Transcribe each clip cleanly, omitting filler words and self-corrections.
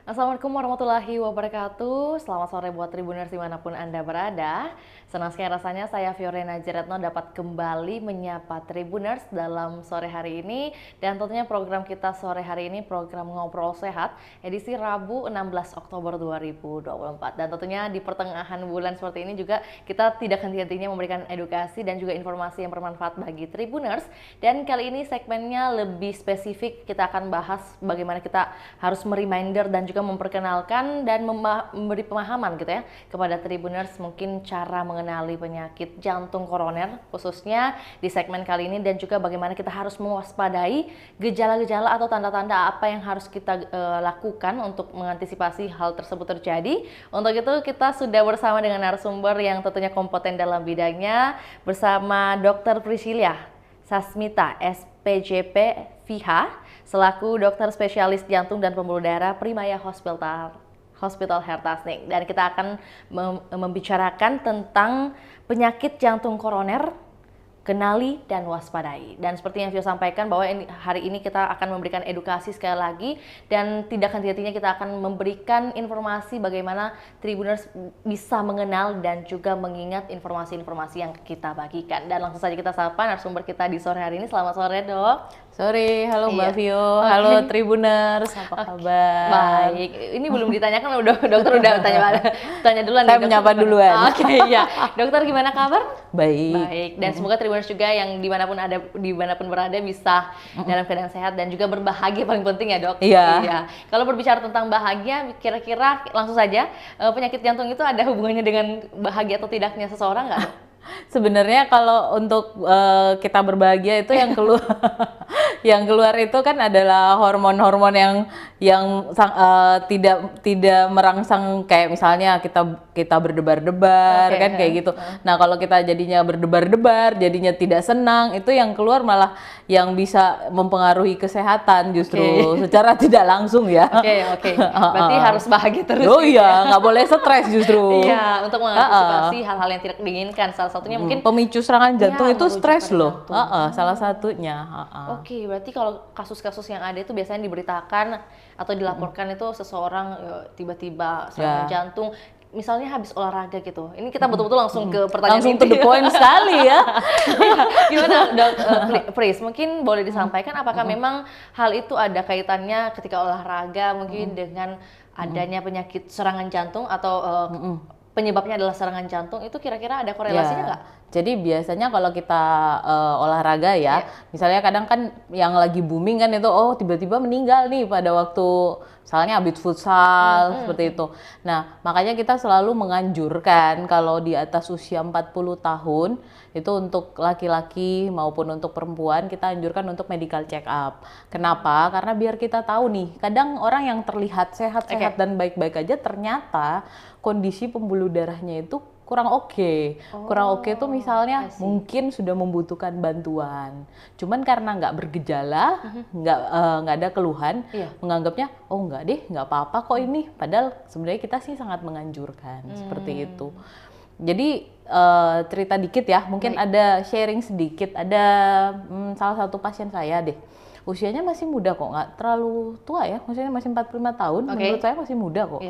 Assalamualaikum warahmatullahi wabarakatuh. Selamat sore buat Tribuners dimanapun Anda berada. Senang sekali rasanya saya Fiorena Jeretno dapat kembali menyapa Tribuners dalam sore hari ini. Dan tentunya program kita sore hari ini program Ngobrol Sehat edisi Rabu 16 Oktober 2024. Dan tentunya di pertengahan bulan seperti ini juga kita tidak henti-hentinya memberikan edukasi dan juga informasi yang bermanfaat bagi Tribuners. Dan kali ini segmennya lebih spesifik, kita akan bahas bagaimana kita harus mereminder dan juga memperkenalkan dan memberi pemahaman gitu ya kepada Tribuners mungkin cara mengenali penyakit jantung koroner khususnya di segmen kali ini, dan juga bagaimana kita harus mewaspadai gejala-gejala atau tanda-tanda apa yang harus kita lakukan untuk mengantisipasi hal tersebut terjadi. Untuk itu kita sudah bersama dengan narasumber yang tentunya kompeten dalam bidangnya, bersama Dr. Priscilia Sasmita SPJP VH selaku dokter spesialis jantung dan pembuluh darah Primaya Hospital Hertasnik. Dan kita akan membicarakan tentang penyakit jantung koroner, kenali dan waspadai. Dan seperti yang Vio sampaikan bahwa hari ini kita akan memberikan edukasi sekali lagi, dan tidak henti-hentinya kita akan memberikan informasi bagaimana Tribuners bisa mengenal dan juga mengingat informasi-informasi yang kita bagikan. Dan langsung saja kita sapa narasumber kita di sore hari ini. Selamat sore, Dok. Sore, halo Mbak Vio, halo Tribuners, apa kabar? Baik, ini belum ditanyakan, dokter udah tanya duluan. Saya menyapa duluan. Oke, ya. Dokter gimana kabar? Baik. Baik, dan semoga Tribuners juga yang dimanapun berada bisa dalam keadaan sehat dan juga berbahagia, paling penting ya, Dok. Iya. Kalau berbicara tentang bahagia, kira-kira langsung saja penyakit jantung itu ada hubungannya dengan bahagia atau tidaknya seseorang nggak, Dok? Sebenarnya kalau untuk kita berbahagia itu yang keluar yang keluar itu kan adalah hormon-hormon yang tidak merangsang, kayak misalnya kita berdebar-debar, kan kayak gitu. Nah, kalau kita jadinya berdebar-debar, jadinya tidak senang, itu yang keluar malah yang bisa mempengaruhi kesehatan justru secara tidak langsung ya. Oke. Berarti harus bahagia terus. Oh iya, nggak boleh stres justru. Iya, untuk mengantisipasi hal-hal yang tidak diinginkan. Salah satunya mungkin pemicu serangan jantung itu stres loh. jantung. Salah satunya. Oke, berarti kalau kasus-kasus yang ada itu biasanya diberitakan atau dilaporkan itu seseorang tiba-tiba serangan jantung, misalnya habis olahraga gitu. Ini kita betul-betul langsung ke pertanyaan langsung inti. to the point sekali ya. Gimana, Dok? Pris, mungkin boleh disampaikan apakah memang hal itu ada kaitannya ketika olahraga mungkin dengan adanya penyakit serangan jantung atau penyebabnya adalah serangan jantung, itu kira-kira ada korelasinya nggak? Jadi biasanya kalau kita olahraga ya, misalnya kadang kan yang lagi booming kan itu, tiba-tiba meninggal nih pada waktu misalnya habis futsal seperti itu. Nah, makanya kita selalu menganjurkan kalau di atas usia 40 tahun itu untuk laki-laki maupun untuk perempuan kita anjurkan untuk medical check up. Kenapa? Karena biar kita tahu nih, kadang orang yang terlihat sehat-sehat dan baik-baik aja ternyata kondisi pembuluh darahnya itu kurang oke. Kurang oke tuh misalnya mungkin sudah membutuhkan bantuan. Cuman karena nggak bergejala, nggak ada keluhan, menganggapnya nggak deh, nggak apa-apa kok ini. Padahal sebenarnya kita sih sangat menganjurkan seperti itu. Jadi cerita dikit ya, mungkin ada sharing sedikit. Ada salah satu pasien saya deh. Usianya masih muda kok, nggak terlalu tua ya. Maksudnya masih 45 tahun, menurut saya masih muda kok.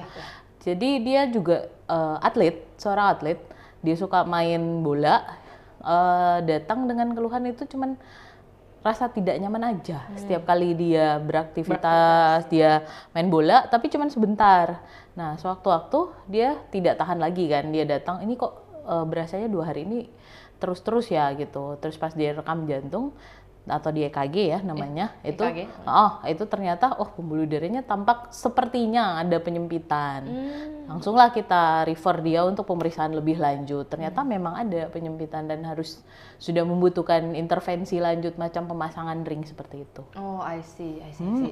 Jadi dia juga seorang atlet, dia suka main bola, datang dengan keluhan itu cuman rasa tidak nyaman aja. Setiap kali dia beraktivitas, dia main bola, tapi cuman sebentar. Nah, sewaktu-waktu dia tidak tahan lagi kan, dia datang, ini kok berasanya 2 hari ini terus-terus ya gitu. Terus pas dia rekam jantung, atau di EKG ya namanya, itu ternyata pembuluh darahnya tampak sepertinya ada penyempitan. Langsunglah kita refer dia untuk pemeriksaan lebih lanjut. Ternyata memang ada penyempitan dan harus sudah membutuhkan intervensi lanjut macam pemasangan ring seperti itu. Oh, I see.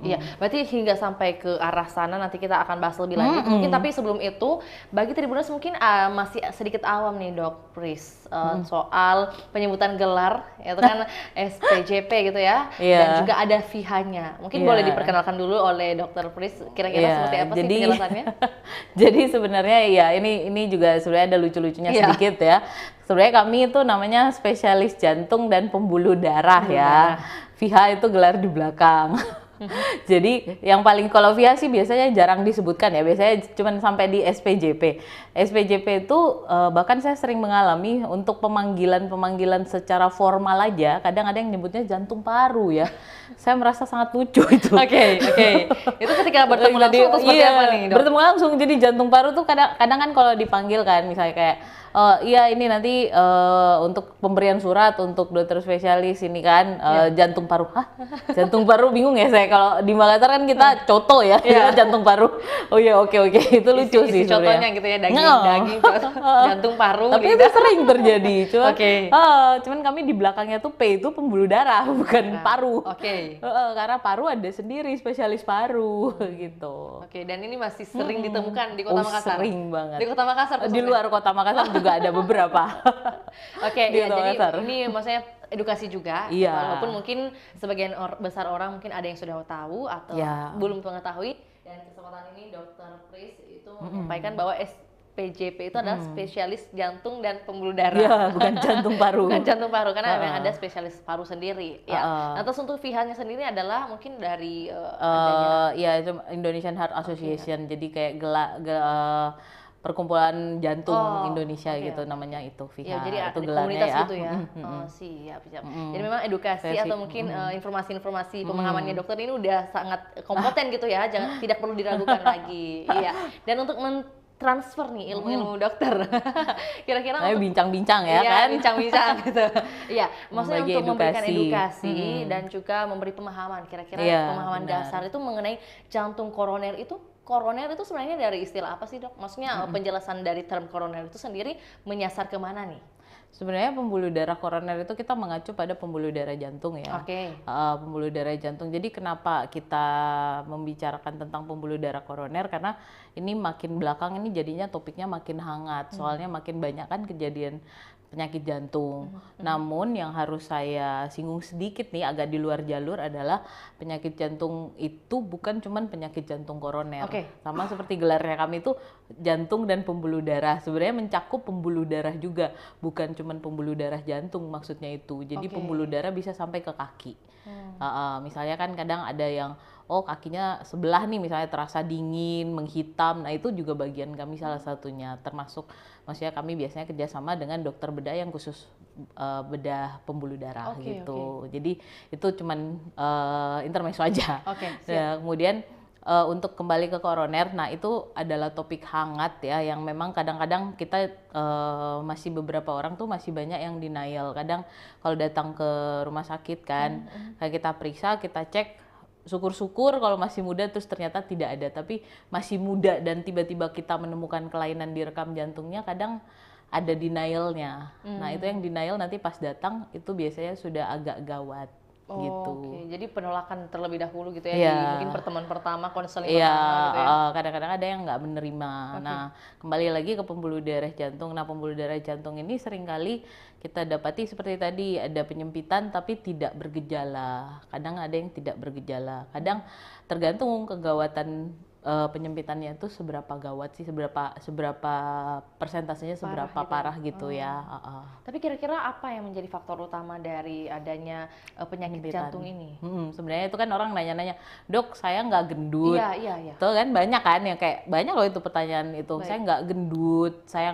Iya, berarti hingga sampai ke arah sana nanti kita akan bahas lebih lanjut. Mungkin tapi sebelum itu, bagi Tribuners mungkin masih sedikit awam nih, Dok Pris, soal penyebutan gelar, itu kan SPJP gitu ya, dan juga ada VH-nya. Mungkin boleh diperkenalkan dulu oleh Dr. Pris, kira-kira seperti apa sih penjelasannya? Jadi sebenarnya ya ini juga sebenarnya ada lucu-lucunya sedikit ya. Sebenarnya kami itu namanya spesialis jantung dan pembuluh darah ya. VH itu gelar di belakang. Jadi yang paling kalau via sih biasanya jarang disebutkan ya, biasanya cuma sampai di SPJP. SPJP itu bahkan saya sering mengalami untuk pemanggilan secara formal aja, kadang ada yang nyebutnya jantung paru ya. Saya merasa sangat lucu itu. Oke. Itu ketika bertemu langsung atau seperti apa nih, Dok? Bertemu langsung, jadi jantung paru tuh kadang kan kalau dipanggil kan, misalnya kayak iya ini nanti untuk pemberian surat untuk dokter spesialis ini kan jantung paru. Hah? Jantung paru bingung ya saya, kalau di Makassar kan kita coto ya, kita jantung paru. Oh iya, oke itu lucu sih Contohnya gitu ya, daging jantung paru. Tapi gitu. itu sering terjadi. Cuman kami di belakangnya tuh P itu pembuluh darah, bukan paru. Karena paru ada sendiri spesialis paru gitu. Dan ini masih sering ditemukan di Kota Makassar. Sering banget. Di Kota Makassar. Di luar Kota Makassar juga ada beberapa. Jadi ini maksudnya edukasi juga. Iya. Walaupun mungkin sebagian besar orang mungkin ada yang sudah tahu atau belum mengetahui. Dan kesempatan ini Dr. Pris itu menyampaikan bahwa SPJP itu adalah spesialis jantung dan pembuluh darah. Iya, bukan jantung paru. Bukan jantung paru, karena memang ada spesialis paru sendiri. Nah, terus untuk VIHA-nya sendiri adalah mungkin dari itu Indonesian Heart Association. Jadi kayak perkumpulan jantung Indonesia gitu namanya itu VIHA. Jadi itu komunitas ya. gitu ya. Siap. Jadi memang edukasi atau mungkin informasi-informasi pemahamannya dokter ini udah sangat kompeten gitu ya. Tidak perlu diragukan lagi. Iya. Dan untuk transfer nih ilmu-ilmu dokter. Kira-kira bincang-bincang ya kan? Bincang-bincang gitu. Iya, maksudnya untuk memberikan edukasi dan juga memberi pemahaman. Kira-kira pemahaman dasar itu mengenai jantung koroner itu. Koroner itu sebenarnya dari istilah apa sih, Dok? Maksudnya penjelasan dari term koroner itu sendiri menyasar kemana nih? Sebenarnya pembuluh darah koroner itu kita mengacu pada pembuluh darah jantung ya. Pembuluh darah jantung. Jadi kenapa kita membicarakan tentang pembuluh darah koroner? Karena ini makin belakang ini jadinya topiknya makin hangat. Soalnya makin banyak kan kejadian penyakit jantung. Namun yang harus saya singgung sedikit nih, agak di luar jalur, adalah penyakit jantung itu bukan cuman penyakit jantung koroner. Sama seperti gelarnya kami itu jantung dan pembuluh darah. Sebenarnya mencakup pembuluh darah juga, bukan cuman pembuluh darah jantung maksudnya itu. Jadi pembuluh darah bisa sampai ke kaki. Misalnya kan kadang ada yang kakinya sebelah nih misalnya terasa dingin, menghitam. Nah itu juga bagian kami salah satunya, termasuk maksudnya kami biasanya kerjasama dengan dokter bedah yang khusus bedah pembuluh darah gitu. Jadi itu cuman intermezzo aja. Nah, kemudian untuk kembali ke koroner, nah itu adalah topik hangat ya, yang memang kadang-kadang kita masih beberapa orang tuh masih banyak yang denial. Kadang kalau datang ke rumah sakit kan, kayak kita periksa, kita cek, syukur-syukur kalau masih muda terus ternyata tidak ada, tapi masih muda dan tiba-tiba kita menemukan kelainan di rekam jantungnya, kadang ada denialnya. Nah itu yang denial nanti pas datang itu biasanya sudah agak gawat. Gitu. Jadi penolakan terlebih dahulu gitu ya, di mungkin pertemuan pertama, konseling pertama gitu ya. Kadang-kadang ada yang nggak menerima. Nah, kembali lagi ke pembuluh darah jantung. Nah, pembuluh darah jantung ini seringkali kita dapati seperti tadi, ada penyempitan tapi tidak bergejala. Kadang ada yang tidak bergejala. Kadang tergantung kegawatan penyempitannya itu seberapa gawat sih, seberapa persentasenya, seberapa parah gitu ya. Tapi kira-kira apa yang menjadi faktor utama dari adanya penyakit jantung ini? Sebenarnya itu kan orang nanya-nanya, Dok saya nggak gendut. Iya. Tuh kan banyak kan yang kayak banyak loh itu pertanyaan itu. Saya nggak gendut, saya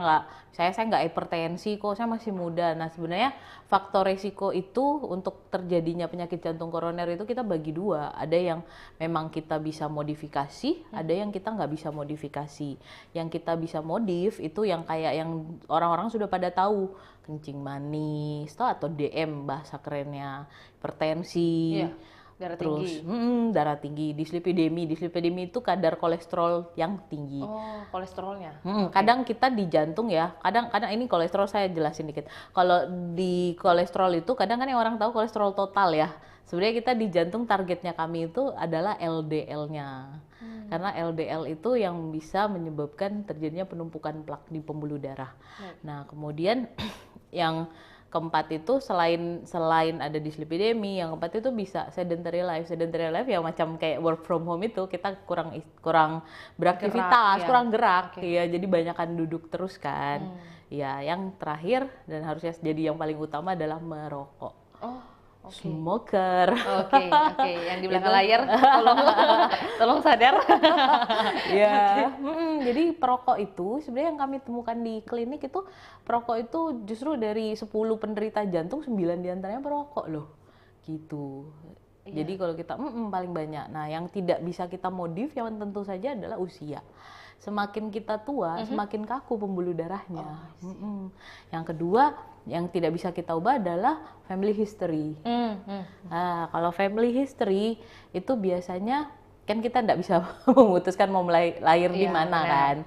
nggak hipertensi kok, saya masih muda. Nah sebenarnya faktor resiko itu untuk terjadinya penyakit jantung koroner itu kita bagi dua. Ada yang memang kita bisa modifikasi, ada yang kita nggak bisa modifikasi. Yang kita bisa modif itu yang kayak yang orang-orang sudah pada tahu, kencing manis atau DM bahasa kerennya, hipertensi. Darah Terus tinggi. darah tinggi, dislipidemi itu kadar kolesterol yang tinggi. Kolesterolnya. Kadang kita di jantung ya, kadang ini kolesterol saya jelasin dikit. Kalau di kolesterol itu kadang kan yang orang tahu kolesterol total ya. Sebenarnya kita di jantung targetnya kami itu adalah LDL-nya. Karena LDL itu yang bisa menyebabkan terjadinya penumpukan plak di pembuluh darah. Nah, kemudian yang keempat itu selain ada dislipidemi, yang keempat itu bisa sedentary life ya, macam kayak work from home itu kita kurang beraktivitas, kurang gerak ya, jadi banyakan duduk terus kan. Ya, yang terakhir dan harusnya jadi yang paling utama adalah merokok. smoker. Oke, oke. Yang di belakang layar, tolong, tolong sadar. Ya, jadi perokok itu sebenarnya yang kami temukan di klinik itu perokok itu justru dari 10 penderita jantung 9 diantaranya perokok loh, gitu. Jadi kalau kita paling banyak. Nah, yang tidak bisa kita modif yang tentu saja adalah usia. Semakin kita tua, semakin kaku pembuluh darahnya. Yang kedua, yang tidak bisa kita ubah adalah family history. Nah, kalau family history itu biasanya kan kita tidak bisa memutuskan mau mulai lahir di mana kan.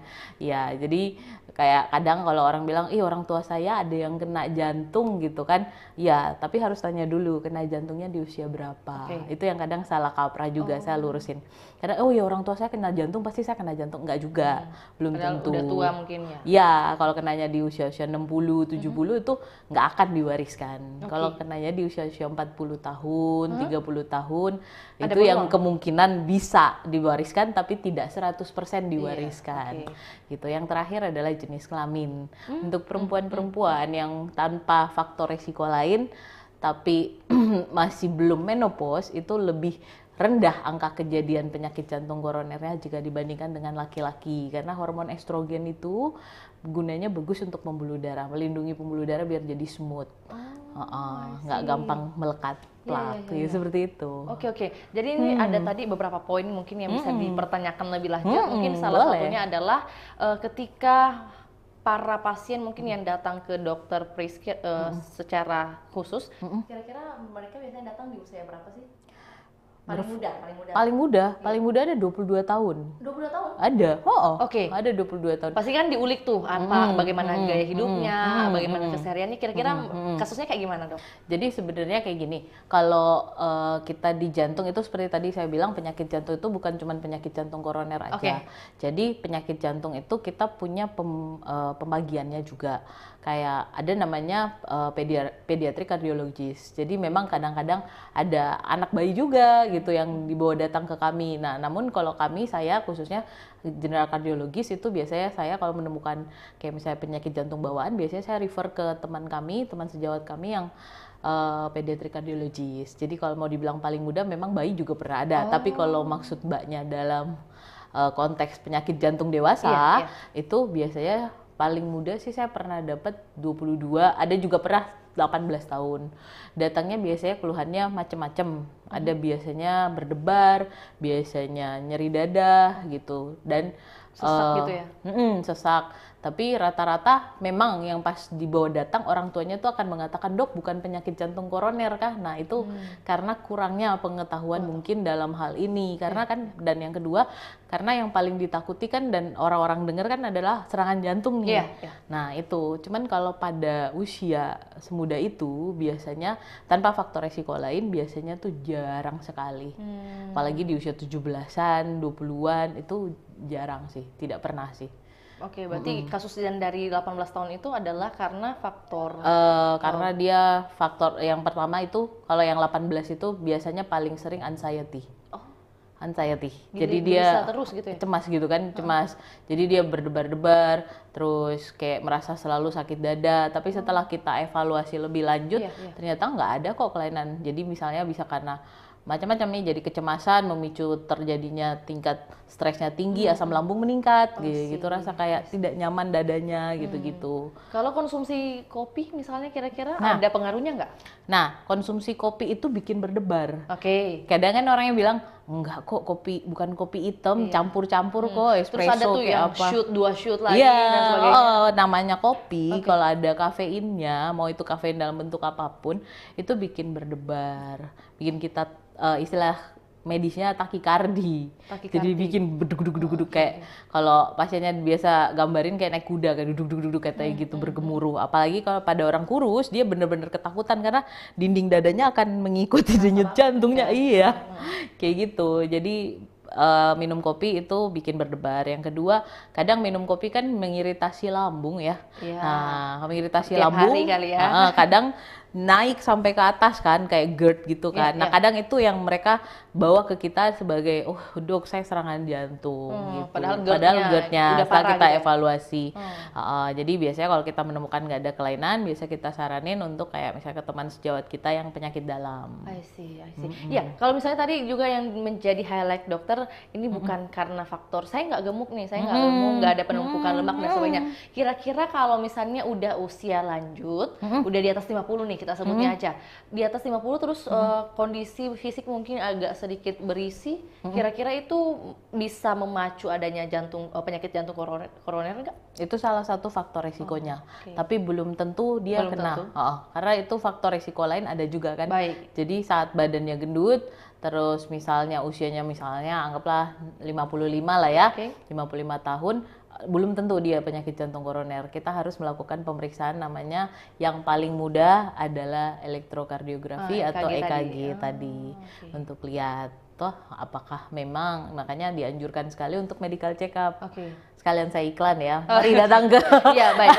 Ya, jadi kayak kadang kalau orang bilang, ih orang tua saya ada yang kena jantung gitu kan. Ya, tapi harus tanya dulu kena jantungnya di usia berapa. Itu yang kadang salah kaprah juga saya lurusin. Karena oh ya orang tua saya kena jantung pasti saya kena jantung. Enggak juga, belum Padahal tentu. udah tua mungkin ya. Ya, kalau kenanya di usia-usia 60, 70 itu nggak akan diwariskan. Kalau kenanya di usia-usia 40 tahun, 30 tahun, Ada itu yang peluang. kemungkinan bisa diwariskan tapi tidak 100% diwariskan. Gitu. Yang terakhir adalah jenis kelamin. Untuk perempuan-perempuan yang tanpa faktor resiko lain tapi masih belum menopause itu lebih rendah angka kejadian penyakit jantung koronernya jika dibandingkan dengan laki-laki karena hormon estrogen itu gunanya bagus untuk pembuluh darah, melindungi pembuluh darah biar jadi smooth, nggak gampang melekat plak, seperti itu. Oke. Jadi ini ada tadi beberapa poin mungkin yang bisa dipertanyakan lebih lanjut. Mungkin salah satunya adalah ketika para pasien mungkin yang datang ke dokter Priske secara khusus, kira-kira mereka biasanya datang di usia berapa sih? Paling muda. Paling muda ada 22 tahun. 22 tahun? Ada. Oke. Ada 22 tahun. Pasti kan diulik tuh apa bagaimana gaya hidupnya, bagaimana kesehariannya, kira-kira kasusnya kayak gimana, Dok? Jadi sebenarnya kayak gini, kalau kita di jantung itu seperti tadi saya bilang penyakit jantung itu bukan cuma penyakit jantung koroner aja. Jadi penyakit jantung itu kita punya pembagiannya juga. Kayak ada namanya pediatric cardiologist. Jadi memang kadang-kadang ada anak bayi juga gitu yang dibawa datang ke kami. Nah, namun kalau saya khususnya general cardiologist itu biasanya saya kalau menemukan kayak misalnya penyakit jantung bawaan biasanya saya refer ke teman kami, teman sejawat kami yang pediatric cardiologist. Jadi kalau mau dibilang paling muda memang bayi juga pernah ada. Tapi kalau maksud mbaknya dalam konteks penyakit jantung dewasa itu biasanya paling muda sih saya pernah dapat 22, ada juga pernah 18 tahun. Datangnya biasanya keluhannya macem-macem. Ada biasanya berdebar, biasanya nyeri dada gitu dan Sesak gitu ya? Sesak. Tapi rata-rata memang yang pas dibawa datang orang tuanya tuh akan mengatakan, dok bukan penyakit jantung koroner kah? Nah itu karena kurangnya pengetahuan mungkin dalam hal ini. Karena kan, dan yang kedua, karena yang paling ditakuti kan dan orang-orang dengar kan adalah serangan jantung nih. Nah itu, cuman kalau pada usia semuda itu biasanya tanpa faktor resiko lain biasanya tuh jarang sekali. Apalagi di usia 17-an, 20-an itu jarang sih, tidak pernah sih. Oke, berarti kasus yang dari 18 tahun itu adalah karena faktor karena dia faktor yang pertama itu kalau yang 18 itu biasanya paling sering anxiety. Anxiety. Jadi dia terus gitu ya? cemas gitu kan, cemas. Jadi dia berdebar-debar, terus kayak merasa selalu sakit dada. Tapi setelah kita evaluasi lebih lanjut, ternyata nggak ada kok kelainan. Jadi misalnya bisa karena macam-macam nih, jadi kecemasan memicu terjadinya tingkat stresnya tinggi, asam lambung meningkat, gitu rasa kayak tidak nyaman dadanya gitu-gitu. Kalau konsumsi kopi misalnya kira-kira ada pengaruhnya nggak? Nah, konsumsi kopi itu bikin berdebar. Kadang kan orang yang bilang enggak kok, kopi bukan kopi hitam, campur-campur kok, espresso. Terus ada tuh yang apa. dua shoot lagi dan sebagainya. Namanya kopi, kalau ada kafeinnya, mau itu kafein dalam bentuk apapun, itu bikin berdebar, bikin kita istilah medisnya takikardi. Jadi bikin beduk-beduk kayak kalau pasiennya biasa gambarin kayak naik kuda kayak duduk-duduk kayak gitu bergemuruh. Apalagi kalau pada orang kurus dia bener-bener ketakutan karena dinding dadanya akan mengikuti denyut jantungnya. Kayak gitu. Jadi minum kopi itu bikin berdebar. Yang kedua, kadang minum kopi kan mengiritasi lambung ya. Iya. Nah, mengiritasi Tiap lambung, hari kali ya. kadang naik sampai ke atas kan, kayak GERD gitu kan. Iya, Nah, iya. kadang itu yang mereka bawa ke kita sebagai, oh dok saya serangan jantung gitu. Padahal Padahal GERD-nya GERD-nya udah setelah parah kita gitu ya? evaluasi. Jadi biasanya kalau kita menemukan nggak ada kelainan, biasa kita saranin untuk kayak misalnya ke teman sejawat kita yang penyakit dalam. I see. Iya, kalau misalnya tadi juga yang menjadi highlight dokter, ini bukan karena faktor saya nggak gemuk nih, saya nggak gemuk, nggak ada penumpukan lemak dan sebagainya. Kira-kira kalau misalnya udah usia lanjut, udah di atas 50 nih kita sebutnya aja, di atas 50 terus kondisi fisik mungkin agak sedikit berisi, kira-kira itu bisa memacu adanya penyakit jantung koroner nggak? Itu salah satu faktor resikonya, oke. tapi belum tentu dia Belum kena. tentu. Karena itu faktor resiko lain ada juga kan. Baik. Jadi saat badannya gendut, terus misalnya usianya misalnya anggaplah 55 lah ya, Oke. 55 tahun, belum tentu dia penyakit jantung koroner. Kita harus melakukan pemeriksaan namanya yang paling mudah adalah elektrokardiografi atau EKG tadi oke. untuk lihat toh apakah memang, makanya dianjurkan sekali untuk medical check up. Oke. Sekalian saya iklan ya, mari datang ke Iya, baik.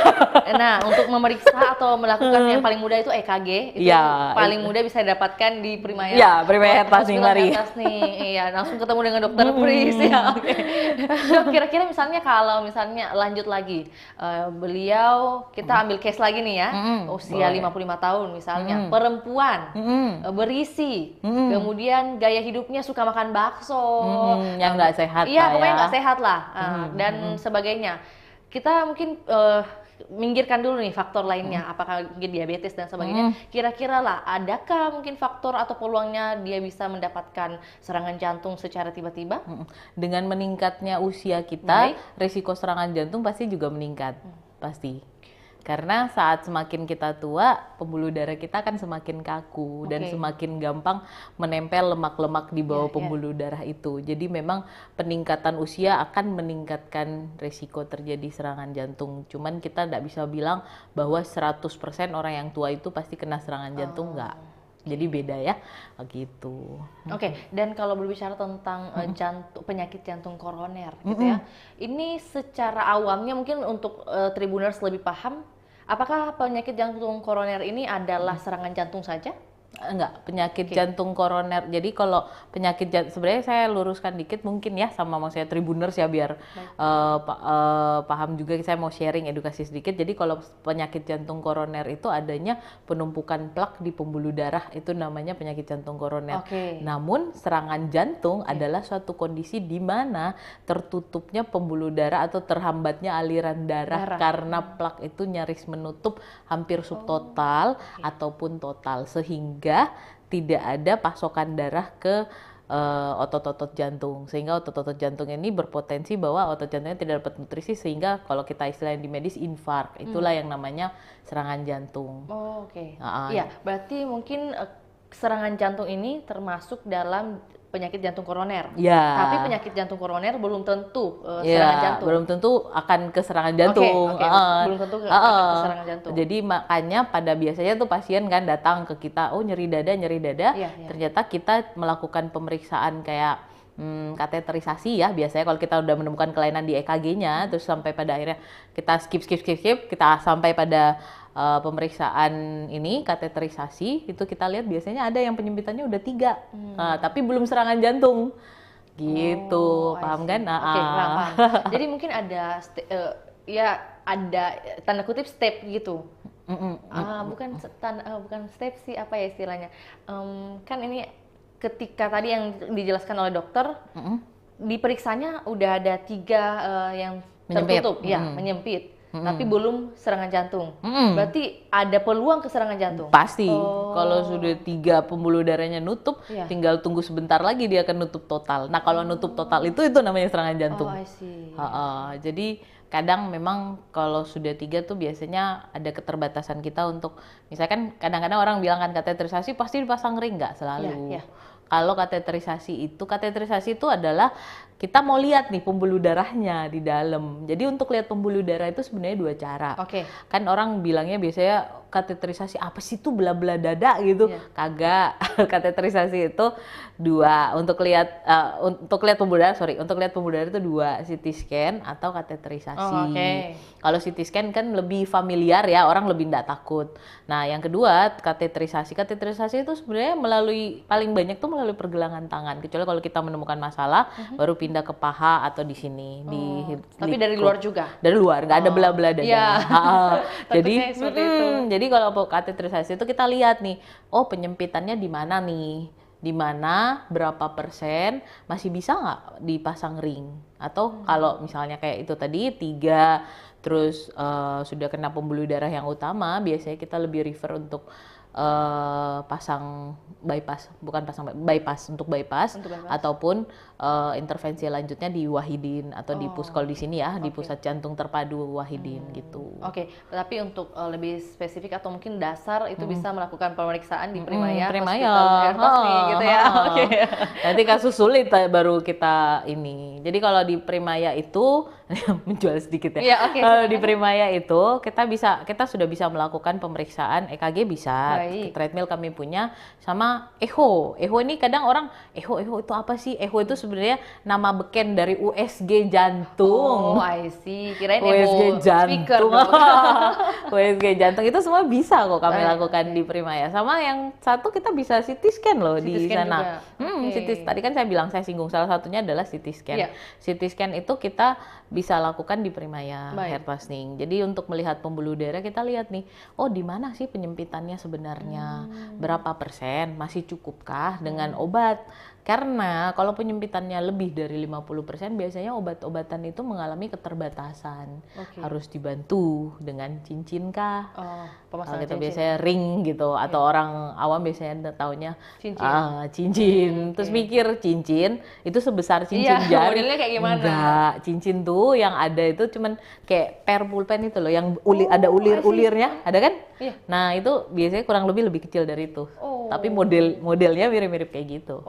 Nah, untuk memeriksa atau melakukan yang paling mudah itu EKG, itu Iya, paling mudah bisa didapatkan di Primaya. Iya, Primaya Health Hospital mari. Atas nih, iya, langsung ketemu dengan dokter Pris ya. Oke. Dok, kira-kira misalnya kalau misalnya lanjut lagi, beliau kita ambil case lagi nih ya, usia boleh. 55 tahun misalnya, perempuan, berisi, kemudian gaya hidupnya suka makan bakso, yang nggak sehat iya, lah pokoknya ya. nggak sehat lah, dan sebagainya. Kita mungkin minggirkan dulu nih faktor lainnya, apakah mungkin diabetes dan sebagainya. Kira-kira lah, adakah mungkin faktor atau peluangnya dia bisa mendapatkan serangan jantung secara tiba-tiba? Dengan meningkatnya usia kita, Baik. risiko serangan jantung pasti juga meningkat, pasti. Karena saat semakin kita tua, pembuluh darah kita akan semakin kaku dan Oke. semakin gampang menempel lemak-lemak di bawah Iya. pembuluh darah itu. Jadi memang peningkatan usia akan meningkatkan risiko terjadi serangan jantung. Cuman kita tidak bisa bilang bahwa 100% orang yang tua itu pasti kena serangan jantung, enggak. Jadi beda ya, gitu. Oke, dan kalau berbicara tentang penyakit jantung koroner gitu ya, ini secara awamnya mungkin untuk Tribuners lebih paham, apakah penyakit jantung koroner ini adalah serangan jantung saja? Enggak, penyakit jantung koroner. Jadi kalau penyakit jantung, sebenarnya saya luruskan dikit mungkin ya sama maksudnya Tribuners ya biar paham juga, saya mau sharing edukasi sedikit. Jadi kalau penyakit jantung koroner itu adanya penumpukan plak di pembuluh darah, itu namanya penyakit jantung koroner. Oke. Namun serangan jantung adalah suatu kondisi di mana tertutupnya pembuluh darah atau terhambatnya aliran darah karena plak itu nyaris menutup hampir subtotal ataupun total, sehingga tidak ada pasokan darah ke otot-otot jantung, sehingga otot-otot jantung ini berpotensi bahwa otot jantungnya tidak dapat nutrisi, sehingga kalau kita istilahnya di medis infark, itulah yang namanya serangan jantung. Oh, oke. Iya, berarti mungkin serangan jantung ini termasuk dalam penyakit jantung koroner. Ya. Tapi penyakit jantung koroner belum tentu serangan jantung. Belum tentu akan ke serangan jantung. Oke. Belum tentu akan ke serangan jantung. Jadi makanya pada biasanya tuh pasien kan datang ke kita, oh nyeri dada. Iya. Ternyata kita melakukan pemeriksaan kayak kateterisasi ya, biasanya kalau kita udah menemukan kelainan di EKG-nya, terus sampai pada akhirnya kita skip, kita sampai pada pemeriksaan ini kateterisasi, itu kita lihat biasanya ada yang penyempitannya udah 3, tapi belum serangan jantung, gitu. Paham kan? Oke, paham. Jadi mungkin ada ada tanda kutip step gitu. Bukan step sih, apa ya istilahnya? Kan ini ketika tadi yang dijelaskan oleh dokter, diperiksanya udah ada 3 yang tertutup, menyempit. Tapi belum serangan jantung. Berarti ada peluang ke serangan jantung? Pasti. Kalau sudah 3 pembuluh darahnya nutup, tinggal tunggu sebentar lagi dia akan nutup total. Nah kalau nutup total itu namanya serangan jantung. Oh, I see. Jadi kadang memang kalau sudah 3 tuh biasanya ada keterbatasan kita untuk, misalkan kadang-kadang orang bilang kan kateterisasi pasti dipasang ring, nggak selalu. Kalau kateterisasi itu adalah kita mau lihat nih pembuluh darahnya di dalam. Jadi untuk lihat pembuluh darah itu sebenarnya 2 cara. Oke. Kan orang bilangnya biasanya kateterisasi apa sih itu bla-bla dada gitu. Iya. Kagak. Kateterisasi itu dua, untuk lihat pembuluh darah itu dua, CT scan atau kateterisasi. Oh, oke. Kalau CT scan kan lebih familiar ya, orang lebih nggak takut. Nah, yang kedua kateterisasi. Kateterisasi itu sebenarnya paling banyak tuh melalui pergelangan tangan. Kecuali kalau kita menemukan masalah, baru pindah ke paha atau di sini. Tapi dari luar juga? Dari luar, nggak ada bela-bela dada. Iya. Jadi, seperti itu. jadi kalau kateterisasi itu kita lihat nih, oh penyempitannya di mana nih? Di mana, berapa persen, masih bisa nggak dipasang ring? Atau kalau misalnya kayak itu tadi 3, terus sudah kena pembuluh darah yang utama, biasanya kita lebih refer untuk pasang bypass, untuk bypass, ataupun intervensi lanjutnya di Wahidin atau di kalau di sini ya, di pusat jantung terpadu Wahidin gitu. Oke, tapi untuk lebih spesifik atau mungkin dasar itu bisa melakukan pemeriksaan di Primaya, Primaya. Hospital Hertos nih gitu ya. Oke. Nanti kasus sulit baru kita ini. Jadi kalau di Primaya itu menjual sedikit ya. Iya, oke. Kalau di Primaya itu kita sudah bisa melakukan pemeriksaan EKG bisa. Treadmill kami punya, sama echo. Echo ini kadang orang echo itu apa sih? Echo itu sebenarnya nama beken dari USG jantung. Oh, I see. Kirain USG jantung. USG jantung itu semua bisa kok kami lakukan di Primaya. Sama yang satu kita bisa CT scan loh di sana. Tadi kan saya singgung salah satunya adalah CT scan. CT scan itu kita bisa lakukan di Primaya Herpasning. Jadi untuk melihat pembuluh darah kita lihat nih, oh di mana sih penyempitannya sebenarnya? Berapa persen? Masih cukupkah dengan obat? Karena kalau penyempitannya lebih dari 50%, biasanya obat-obatan itu mengalami keterbatasan. Harus dibantu dengan cincin kah? Kalau kita biasanya ring gitu, atau orang awam biasanya taunya cincin. Terus mikir cincin itu sebesar cincin jari. Modelnya kayak gimana? Enggak, cincin tuh yang ada itu cuman kayak per pulpen itu loh, yang ada ulir-ulirnya, ada kan? Nah itu biasanya kurang lebih kecil dari itu. Tapi modelnya mirip-mirip kayak gitu.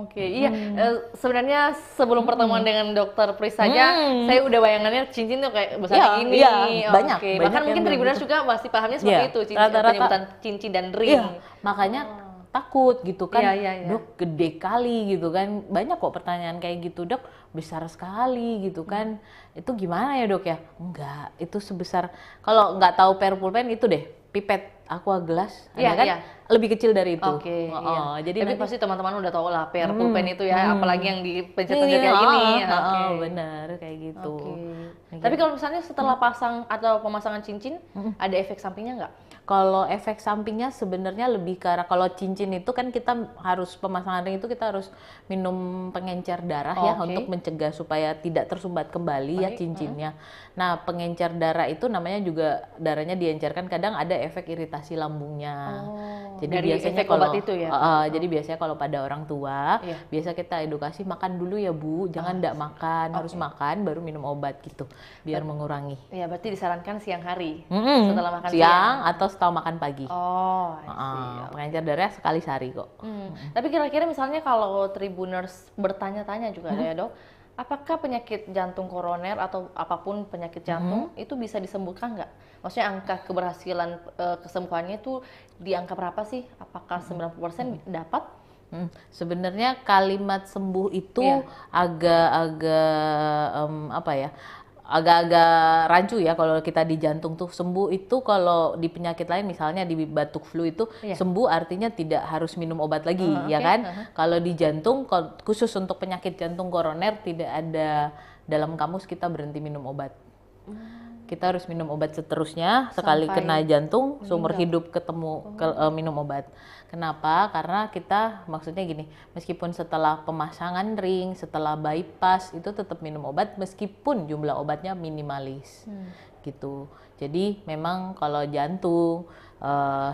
Oke. Iya. Sebenarnya sebelum pertemuan dengan Dokter Pris saja, saya udah bayangannya cincin tuh kayak besar gini. Iya, banyak. Bahkan mungkin Tribuners juga pasti pahamnya seperti itu, penyebutan cincin dan ring. Makanya takut gitu kan, dok gede kali gitu kan, banyak kok pertanyaan kayak gitu, dok besar sekali gitu kan, itu gimana ya dok ya? Enggak, itu sebesar, kalau nggak tahu per pulpen itu deh, pipet aqua gelas, kan lebih kecil dari itu. Jadi tapi pasti teman-teman udah tahu lah per pulpen itu ya, apalagi yang dipencet-pencet kayak gini. Benar kayak gitu. Tapi kalau misalnya setelah pasang atau pemasangan cincin, ada efek sampingnya nggak? Kalau efek sampingnya sebenarnya lebih ke arah, kalau cincin itu kan kita harus, pemasangan ring itu kita harus minum pengencer darah untuk mencegah supaya tidak tersumbat kembali cincinnya. Nah, pengencer darah itu namanya juga darahnya diencerkan, kadang ada efek iritasi lambungnya. Jadi dari biasanya efek obat itu ya. Jadi biasanya kalau pada orang tua, biasa kita edukasi makan dulu ya Bu, jangan nggak makan, harus makan baru minum obat gitu, biar mengurangi. Iya, berarti disarankan siang hari setelah makan siang atau setelah makan pagi. Pengencer darah sekali sehari kok. Tapi kira-kira misalnya kalau Tribuners bertanya-tanya juga ya dok, apakah penyakit jantung koroner atau apapun penyakit jantung itu bisa disembuhkan nggak? Maksudnya angka keberhasilan kesembuhannya itu di angka berapa sih? Apakah 90% dapat? Sebenarnya kalimat sembuh itu agak-agak rancu ya kalau kita di jantung tuh. Sembuh itu kalau di penyakit lain, misalnya di batuk flu itu sembuh artinya tidak harus minum obat lagi, ya kan? Kalau di jantung, khusus untuk penyakit jantung koroner, tidak ada dalam kamus kita berhenti minum obat. Kita harus minum obat seterusnya, sekali kena jantung, seumur hidup minum obat. Kenapa? Karena kita, maksudnya gini, meskipun setelah pemasangan ring, setelah bypass, itu tetap minum obat meskipun jumlah obatnya minimalis. Gitu. Jadi memang kalau jantung,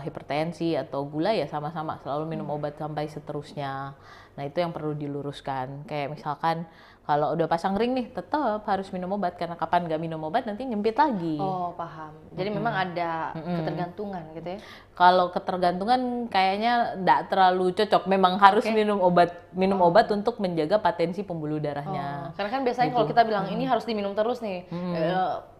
hipertensi atau gula ya sama-sama selalu minum obat sampai seterusnya. Nah itu yang perlu diluruskan. Kayak misalkan Kalau udah pasang ring nih, tetap harus minum obat karena kapan nggak minum obat nanti nyempit lagi. Oh, paham. Jadi memang ada ketergantungan gitu ya? Kalau ketergantungan kayaknya nggak terlalu cocok. Memang harus minum obat untuk menjaga patensi pembuluh darahnya. Karena kan biasanya kalau kita bilang ini harus diminum terus nih,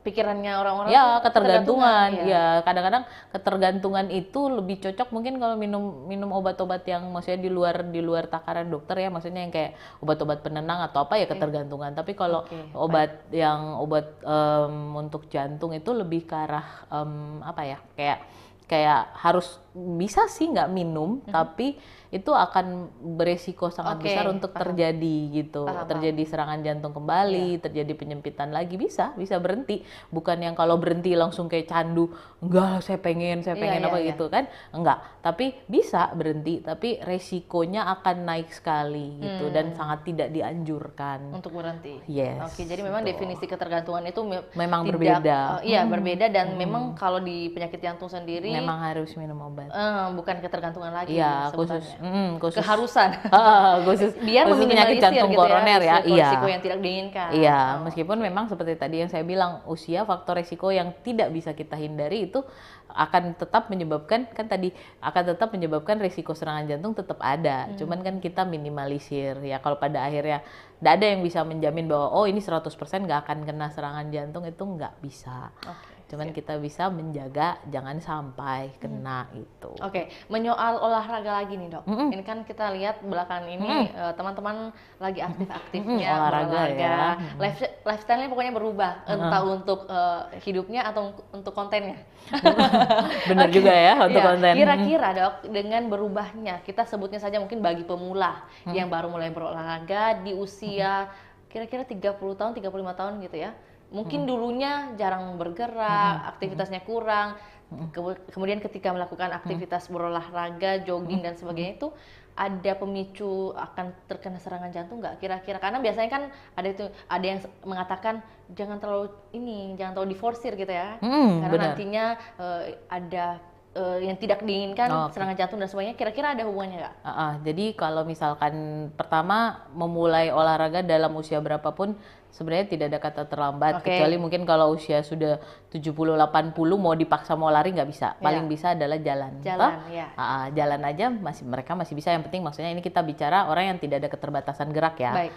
pikirannya orang-orang Ya, tuh ketergantungan. Ya, kadang-kadang ketergantungan itu lebih cocok mungkin kalau minum obat-obat yang maksudnya di luar takaran dokter ya, maksudnya yang kayak obat-obat penenang atau apa ya ketergantungan. Tapi kalau obat untuk jantung itu lebih ke arah apa ya? Kayak harus bisa sih nggak minum, tapi itu akan beresiko sangat besar untuk terjadi gitu, terjadi serangan jantung kembali, terjadi penyempitan lagi, bisa berhenti. Bukan yang kalau berhenti langsung kayak candu, enggak saya pengen gitu kan, enggak. Tapi bisa berhenti, tapi resikonya akan naik sekali gitu dan sangat tidak dianjurkan untuk berhenti. Yes. Oke, jadi memang definisi ketergantungan itu memang berbeda. Iya, berbeda dan memang kalau di penyakit jantung sendiri memang harus minum obat. Bukan ketergantungan lagi. Iya, khusus keharusan. Khusus Biar penyakit jantung gitu koroner ya. Risiko yang tidak diinginkan. Iya, meskipun memang seperti tadi yang saya bilang, usia faktor risiko yang tidak bisa kita hindari itu akan tetap menyebabkan risiko serangan jantung tetap ada. Cuman kan kita minimalisir ya. Kalau pada akhirnya tidak ada yang bisa menjamin bahwa ini 100% nggak akan kena serangan jantung, itu nggak bisa. Cuman kita bisa menjaga jangan sampai kena itu. Oke, menyoal olahraga lagi nih dok. Ini kan kita lihat belakangan ini teman-teman lagi aktif-aktifnya olahraga. Ya. Lifestyle-nya pokoknya berubah, entah untuk hidupnya atau untuk kontennya. Benar juga ya untuk konten. Kira-kira dok, dengan berubahnya, kita sebutnya saja mungkin bagi pemula yang baru mulai berolahraga di usia kira-kira 30 tahun, 35 tahun gitu ya. Mungkin dulunya jarang bergerak, aktivitasnya kurang, kemudian ketika melakukan aktivitas berolahraga, jogging dan sebagainya itu ada pemicu akan terkena serangan jantung nggak kira-kira? Karena biasanya kan ada yang mengatakan jangan terlalu diforsir gitu ya, karena benar. Nantinya ada yang tidak diinginkan serangan jantung dan sebagainya. Kira-kira ada hubungannya nggak? Jadi kalau misalkan pertama memulai olahraga dalam usia berapapun sebenarnya tidak ada kata terlambat, kecuali mungkin kalau usia sudah 70-80 mau dipaksa mau lari nggak bisa. Paling bisa adalah jalan. Jalan aja mereka masih bisa. Yang penting maksudnya ini kita bicara orang yang tidak ada keterbatasan gerak ya.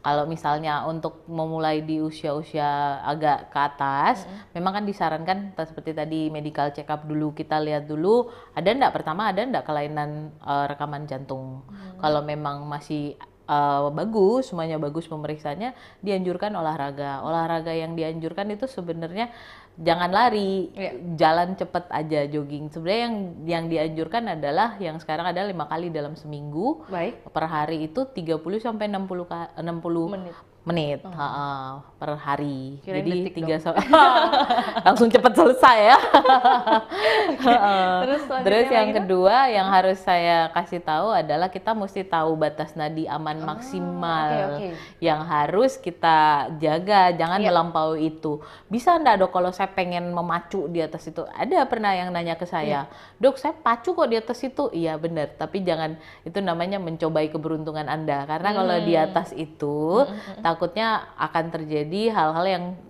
Kalau misalnya untuk memulai di usia-usia agak ke atas, memang kan disarankan seperti tadi medical check up dulu, kita lihat dulu ada enggak kelainan rekaman jantung. Kalau memang masih bagus, semuanya bagus pemeriksaannya, dianjurkan olahraga yang dianjurkan itu sebenarnya jangan lari, jalan cepat aja, jogging. Sebenarnya yang dianjurkan adalah yang sekarang ada 5 kali dalam seminggu. Per hari itu 30 sampai 60 menit per hari. Jadi 3 langsung cepat selesai ya. Terus yang kedua yang harus saya kasih tahu adalah kita mesti tahu batas nadi aman maksimal yang harus kita jaga, jangan melampaui itu. Bisa enggak dok kalau saya pengen memacu di atas itu? Ada pernah yang nanya ke saya, dok saya pacu kok di atas itu. Iya benar, tapi jangan, itu namanya mencobai keberuntungan Anda, karena kalau di atas itu takutnya akan terjadi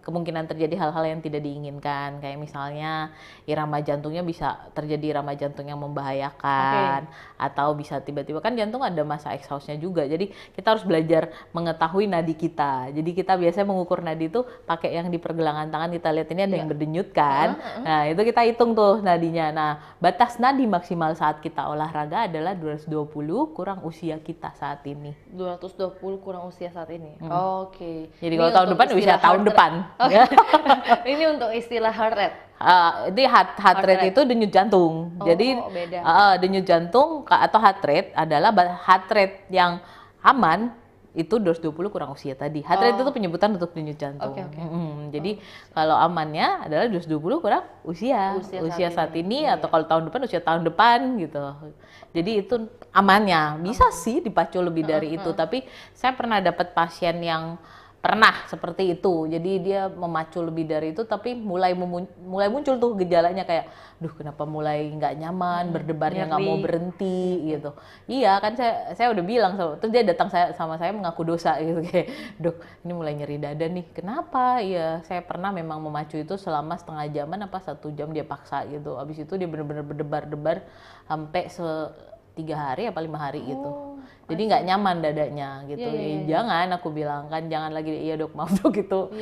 kemungkinan terjadi hal-hal yang tidak diinginkan, kayak misalnya irama jantungnya bisa terjadi irama jantung yang membahayakan, atau bisa tiba-tiba kan jantung ada masa exhaustnya juga. Jadi kita harus belajar mengetahui nadi kita. Jadi kita biasanya mengukur nadi itu pakai yang di pergelangan tangan, kita lihat ini ada yang berdenyut kan. Nah itu kita hitung tuh nadinya. Nah batas nadi maksimal saat kita olahraga adalah 220 kurang usia kita saat ini. 220 kurang usia saat ini. Jadi kalau tahun depan usia tahun depan. Ini untuk istilah heart rate. Itu heart rate itu denyut jantung. Jadi denyut jantung atau heart rate adalah heart rate yang aman itu 220 kurang usia tadi. Heart rate itu penyebutan untuk denyut jantung. Jadi kalau amannya adalah 220 kurang usia saat ini atau kalau tahun depan usia tahun depan gitu. Jadi itu amannya. Bisa sih dipacu lebih dari itu, tapi saya pernah dapat pasien yang Pernah seperti itu. Jadi dia memacu lebih dari itu, tapi mulai muncul tuh gejalanya kayak, duh kenapa mulai nggak nyaman, berdebarnya nggak mau nyeri. berhenti gitu. Iya kan saya udah bilang, terus dia datang sama saya mengaku dosa gitu kayak, dok ini mulai nyeri dada nih. Kenapa? Iya saya pernah memang memacu itu selama setengah jaman apa 1 jam dia paksa gitu. Abis itu dia bener-bener berdebar-debar sampai 3 hari apa 5 hari gitu. Jadi nggak nyaman dadanya gitu. Jangan, aku bilang kan jangan lagi, iya dok maaf dok gitu.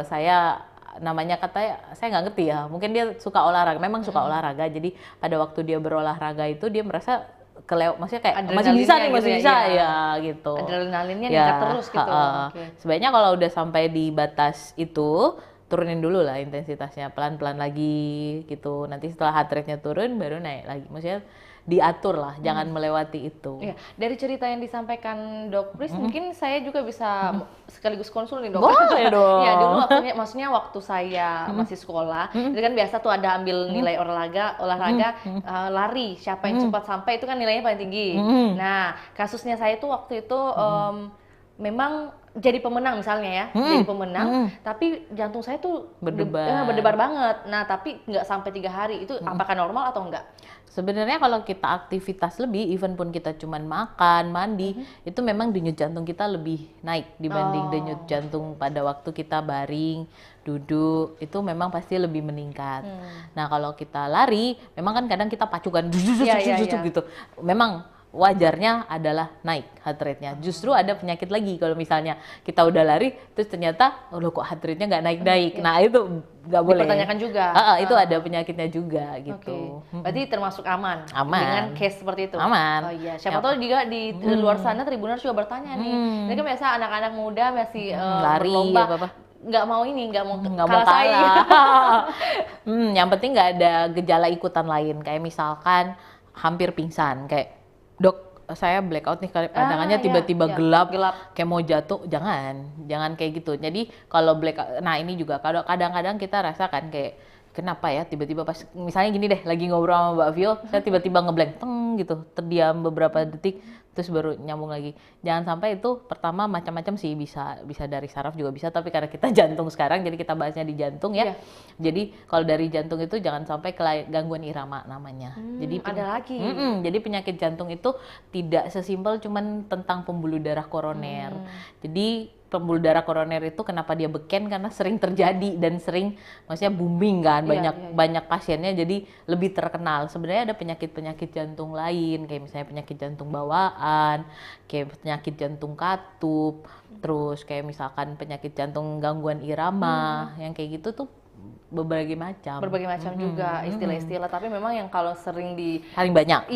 Saya namanya katanya saya nggak ngerti ya. Mungkin dia suka olahraga, memang suka olahraga. Jadi pada waktu dia berolahraga itu dia merasa maksudnya kayak masih bisa nih, masih bisa ya gitu. Adrenalinnya ningkat terus gitu. Sebaiknya kalau udah sampai di batas itu turunin dulu lah intensitasnya, pelan-pelan lagi gitu. Nanti setelah heart rate-nya turun baru naik lagi. Maksudnya diatur lah, jangan melewati itu. Iya, dari cerita yang disampaikan Dok Pris, mungkin saya juga bisa sekaligus konsul nih Dok. Boleh dong. Ya dulu maksudnya waktu saya masih sekolah, itu kan biasa tuh ada ambil nilai olahraga, lari, siapa yang cepat sampai itu kan nilainya paling tinggi. Nah, kasusnya saya tuh waktu itu memang jadi pemenang misalnya ya, jadi pemenang, tapi jantung saya tuh berdebar banget. Nah, tapi nggak sampai 3 hari, itu apakah normal atau enggak? Sebenarnya kalau kita aktivitas lebih, even pun kita cuman makan, mandi, itu memang denyut jantung kita lebih naik dibanding denyut jantung pada waktu kita baring, duduk, itu memang pasti lebih meningkat. Nah kalau kita lari, memang kan kadang kita pacukan gitu, memang wajarnya adalah naik heart rate-nya. Justru ada penyakit lagi kalau misalnya kita udah lari terus ternyata loh kok heart rate-nya nggak naik-naik. Nah itu nggak boleh. Dipertanyakan juga. Itu ada penyakitnya juga gitu. Berarti termasuk aman. Aman. Dengan case seperti itu. Aman. Oh iya. Siapa tahu juga di luar sana Tribuners juga bertanya nih. Ini kan biasa anak-anak muda masih lari berlomba. Nggak mau kalah saya. Yang penting nggak ada gejala ikutan lain, kayak misalkan hampir pingsan, kayak dok saya blackout nih, pandangannya tiba-tiba gelap kayak mau jatuh, jangan kayak gitu. Jadi kalau blackout, nah ini juga kadang-kadang kita rasakan kayak kenapa ya tiba-tiba pas misalnya gini deh, lagi ngobrol sama Mbak Vio, saya tiba-tiba ngeblank gitu, terdiam beberapa detik terus baru nyambung lagi. Jangan sampai itu, pertama macam-macam sih, bisa dari saraf juga bisa, tapi karena kita jantung sekarang jadi kita bahasnya di jantung ya. Jadi kalau dari jantung itu jangan sampai gangguan irama namanya. Jadi ada lagi. Jadi penyakit jantung itu tidak sesimpel cuman tentang pembuluh darah koroner. Jadi pembuluh darah koroner itu kenapa dia beken, karena sering terjadi dan sering maksudnya booming kan, banyak pasiennya, jadi lebih terkenal. Sebenarnya ada penyakit jantung lain, kayak misalnya penyakit jantung bawaan, kayak penyakit jantung katup, terus kayak misalkan penyakit jantung gangguan irama, yang kayak gitu tuh berbagai macam juga istilah-istilah, tapi memang yang kalau sering paling banyak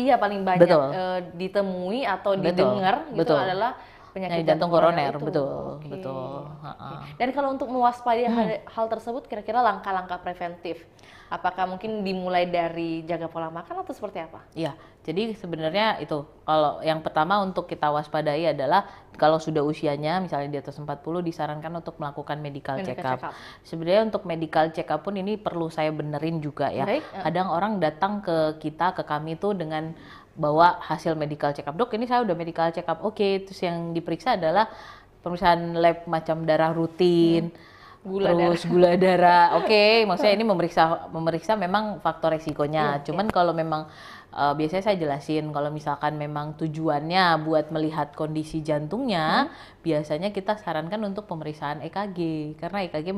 ditemui atau didengar gitu adalah penyakit jantung koroner. Betul. Dan kalau untuk mewaspadai hal tersebut, kira-kira langkah-langkah preventif, apakah mungkin dimulai dari jaga pola makan atau seperti apa? Iya, jadi sebenarnya itu, kalau yang pertama untuk kita waspadai adalah kalau sudah usianya misalnya di atas 40, disarankan untuk melakukan medical check up. Sebenarnya untuk medical check up pun ini perlu saya benerin juga ya. Kadang orang datang ke kami tuh dengan bawa hasil medical check up. Dok, ini saya udah medical check up. Oke, terus yang diperiksa adalah pemeriksaan lab macam darah rutin, gula darah. Oke, maksudnya ini memeriksa memang faktor resikonya. Cuman kalau memang biasanya saya jelasin kalau misalkan memang tujuannya buat melihat kondisi jantungnya, biasanya kita sarankan untuk pemeriksaan EKG, karena EKG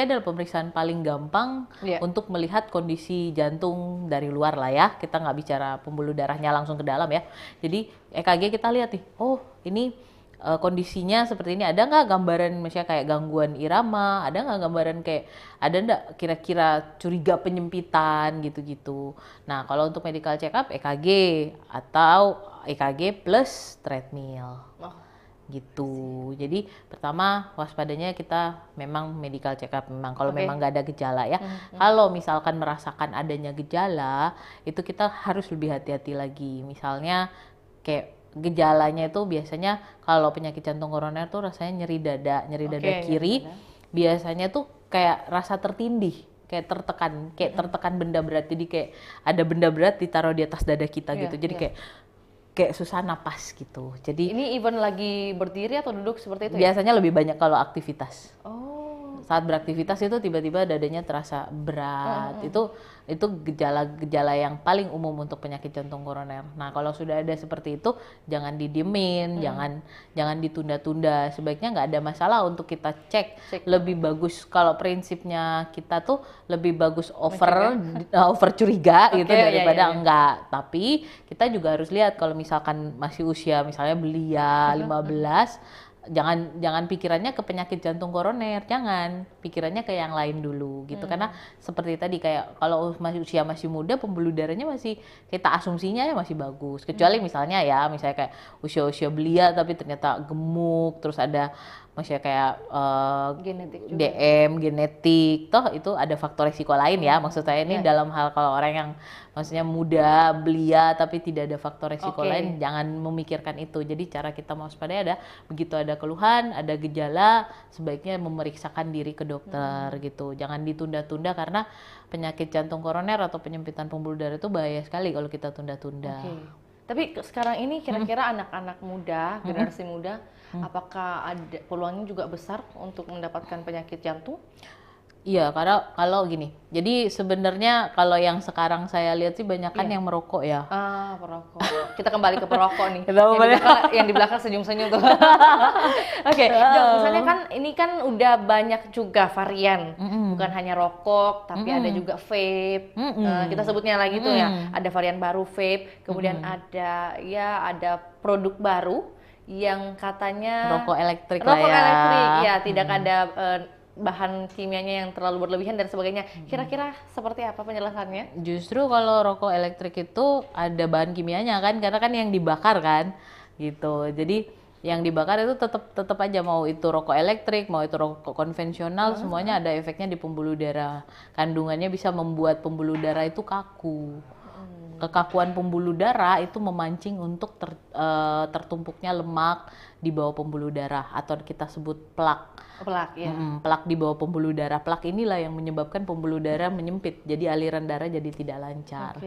adalah pemeriksaan paling gampang untuk melihat kondisi jantung dari luar lah ya. Kita nggak bicara pembuluh darahnya langsung ke dalam ya. Jadi EKG kita lihat nih, oh ini kondisinya seperti ini. Ada nggak gambaran misalnya kayak gangguan irama, ada nggak gambaran kayak ada nggak kira-kira curiga penyempitan gitu-gitu. Nah kalau untuk medical check up EKG atau EKG plus treadmill gitu. Jadi pertama waspadanya kita memang medical check up, memang kalau memang nggak ada gejala ya. Kalau misalkan merasakan adanya gejala, itu kita harus lebih hati-hati lagi. Misalnya kayak gejalanya itu biasanya kalau penyakit jantung koroner tuh rasanya nyeri dada kiri, biasanya tuh kayak rasa tertindih, kayak tertekan benda berat. Jadi kayak ada benda berat ditaruh di atas dada kita gitu. Jadi kayak kayak susah napas gitu. Jadi Ini even lagi berdiri atau duduk seperti itu ya? biasanya lebih banyak kalau aktivitas. Oh. Saat beraktivitas itu tiba-tiba dadanya terasa berat. Itu gejala-gejala yang paling umum untuk penyakit jantung koroner. Nah, kalau sudah ada seperti itu, jangan didiemin, jangan ditunda-tunda. Sebaiknya nggak ada masalah untuk kita cek. Lebih bagus kalau prinsipnya kita tuh lebih bagus over curiga gitu daripada enggak. Tapi kita juga harus lihat kalau misalkan masih usia misalnya belia 15, jangan pikirannya ke penyakit jantung koroner, jangan pikirannya ke yang lain dulu gitu. Karena seperti tadi kayak kalau usia masih muda, pembuluh darahnya masih kita asumsinya ya masih bagus, kecuali misalnya kayak usia belia tapi ternyata gemuk, terus ada masih kayak Genetik juga. DM genetik, toh itu ada faktor resiko lain ya. Maksud saya ini dalam hal kalau orang yang maksudnya muda belia tapi tidak ada faktor resiko lain, jangan memikirkan itu. Jadi cara kita mewaspadai ada begitu ada keluhan, ada gejala, sebaiknya memeriksakan diri ke dokter gitu. Jangan ditunda-tunda karena penyakit jantung koroner atau penyempitan pembuluh darah itu bahaya sekali kalau kita tunda-tunda. Tapi sekarang ini kira-kira anak-anak muda, generasi muda, apakah ada peluangnya juga besar untuk mendapatkan penyakit jantung? Iya, karena kalau gini, jadi sebenarnya kalau yang sekarang saya lihat sih banyak kan yang merokok ya. Perokok. Kita kembali ke perokok nih. Kita kembali. Yang di belakang senyum-senyum tuh. Oke, Dok, misalnya kan ini kan udah banyak juga varian, bukan hanya rokok, tapi ada juga vape. Kita sebutnya lagi tuh ya, ada varian baru vape, kemudian ada produk baru yang katanya Rokok elektrik rokok lah ya. elektrik, ya tidak ada bahan kimianya yang terlalu berlebihan dan sebagainya. Kira-kira seperti apa penjelasannya? Justru kalau rokok elektrik itu ada bahan kimianya kan, karena kan yang dibakar kan, gitu. Jadi yang dibakar itu tetap aja, mau itu rokok elektrik, mau itu rokok konvensional, semuanya ada efeknya di pembuluh darah. Kandungannya bisa membuat pembuluh darah itu kaku. Kekakuan pembuluh darah itu memancing untuk tertumpuknya lemak di bawah pembuluh darah atau kita sebut plak. Plak, ya. Plak di bawah pembuluh darah. Plak inilah yang menyebabkan pembuluh darah menyempit, jadi aliran darah jadi tidak lancar.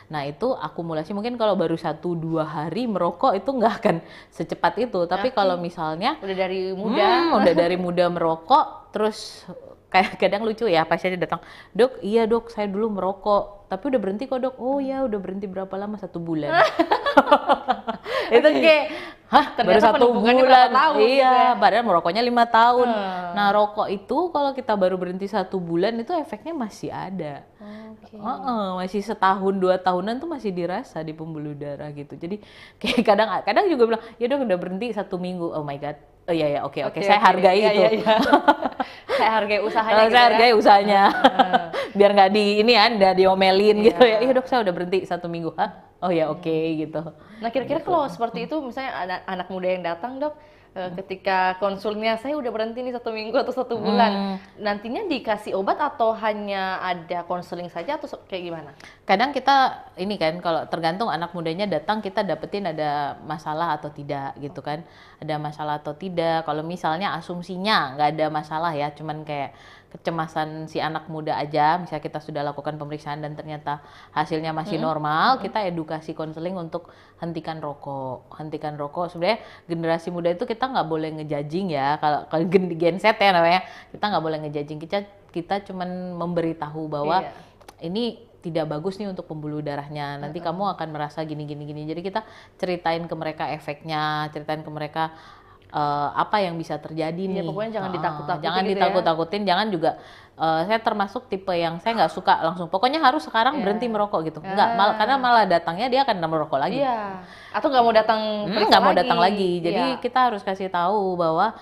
Nah itu akumulasi, mungkin kalau baru 1-2 hari merokok itu nggak akan secepat itu. Tapi kalau misalnya udah dari muda merokok, terus kayak kadang lucu ya pasiennya datang, "Dok, iya dok, saya dulu merokok, tapi udah berhenti kok dok." "Oh ya, udah berhenti berapa lama?" 1 bulan. Itu kayak, baru 1 bulan? Tahun, iya, padahal merokoknya 5 tahun. Nah rokok itu kalau kita baru berhenti 1 bulan itu efeknya masih ada. Masih 1-2 tahunan tuh masih dirasa di pembuluh darah gitu. Jadi kayak kadang juga bilang, "Ya dok, udah berhenti 1 minggu." Oh my god. Oh iya, oke. Saya hargai itu. Saya hargai usahanya. Saya hargai usahanya. Biar nggak nggak diomelin gitu ya. "Iya dok, saya udah berhenti 1 minggu." "Hah? Oh ya, oke." gitu. Nah kira-kira kalau seperti itu, misalnya anak muda yang datang, Dok, ketika konsulnya saya udah berhenti nih 1 minggu atau 1 bulan, nantinya dikasih obat atau hanya ada konseling saja atau kayak gimana? Kadang kita ini kan, kalau tergantung anak mudanya datang, kita dapetin ada masalah atau tidak gitu kan. Ada masalah atau tidak. Kalau misalnya asumsinya nggak ada masalah ya, cuman kayak kecemasan si anak muda aja, misalnya kita sudah lakukan pemeriksaan dan ternyata hasilnya masih normal, kita edukasi konseling untuk hentikan rokok. Sebenarnya generasi muda itu kita nggak boleh ngejudging ya, kalau Gen Z ya namanya, kita nggak boleh ngejudging, kita cuman memberitahu bahwa ini tidak bagus nih untuk pembuluh darahnya, nanti kamu akan merasa gini. Jadi kita ceritain ke mereka efeknya, ceritain ke mereka apa yang bisa terjadi nih. Pokoknya jangan ditakut-takutin. Jangan ditakut-takutin, jangan juga saya termasuk tipe yang saya nggak suka langsung pokoknya harus sekarang berhenti merokok gitu. Karena malah datangnya dia akan merokok lagi. Atau nggak mau datang datang lagi. Jadi kita harus kasih tahu bahwa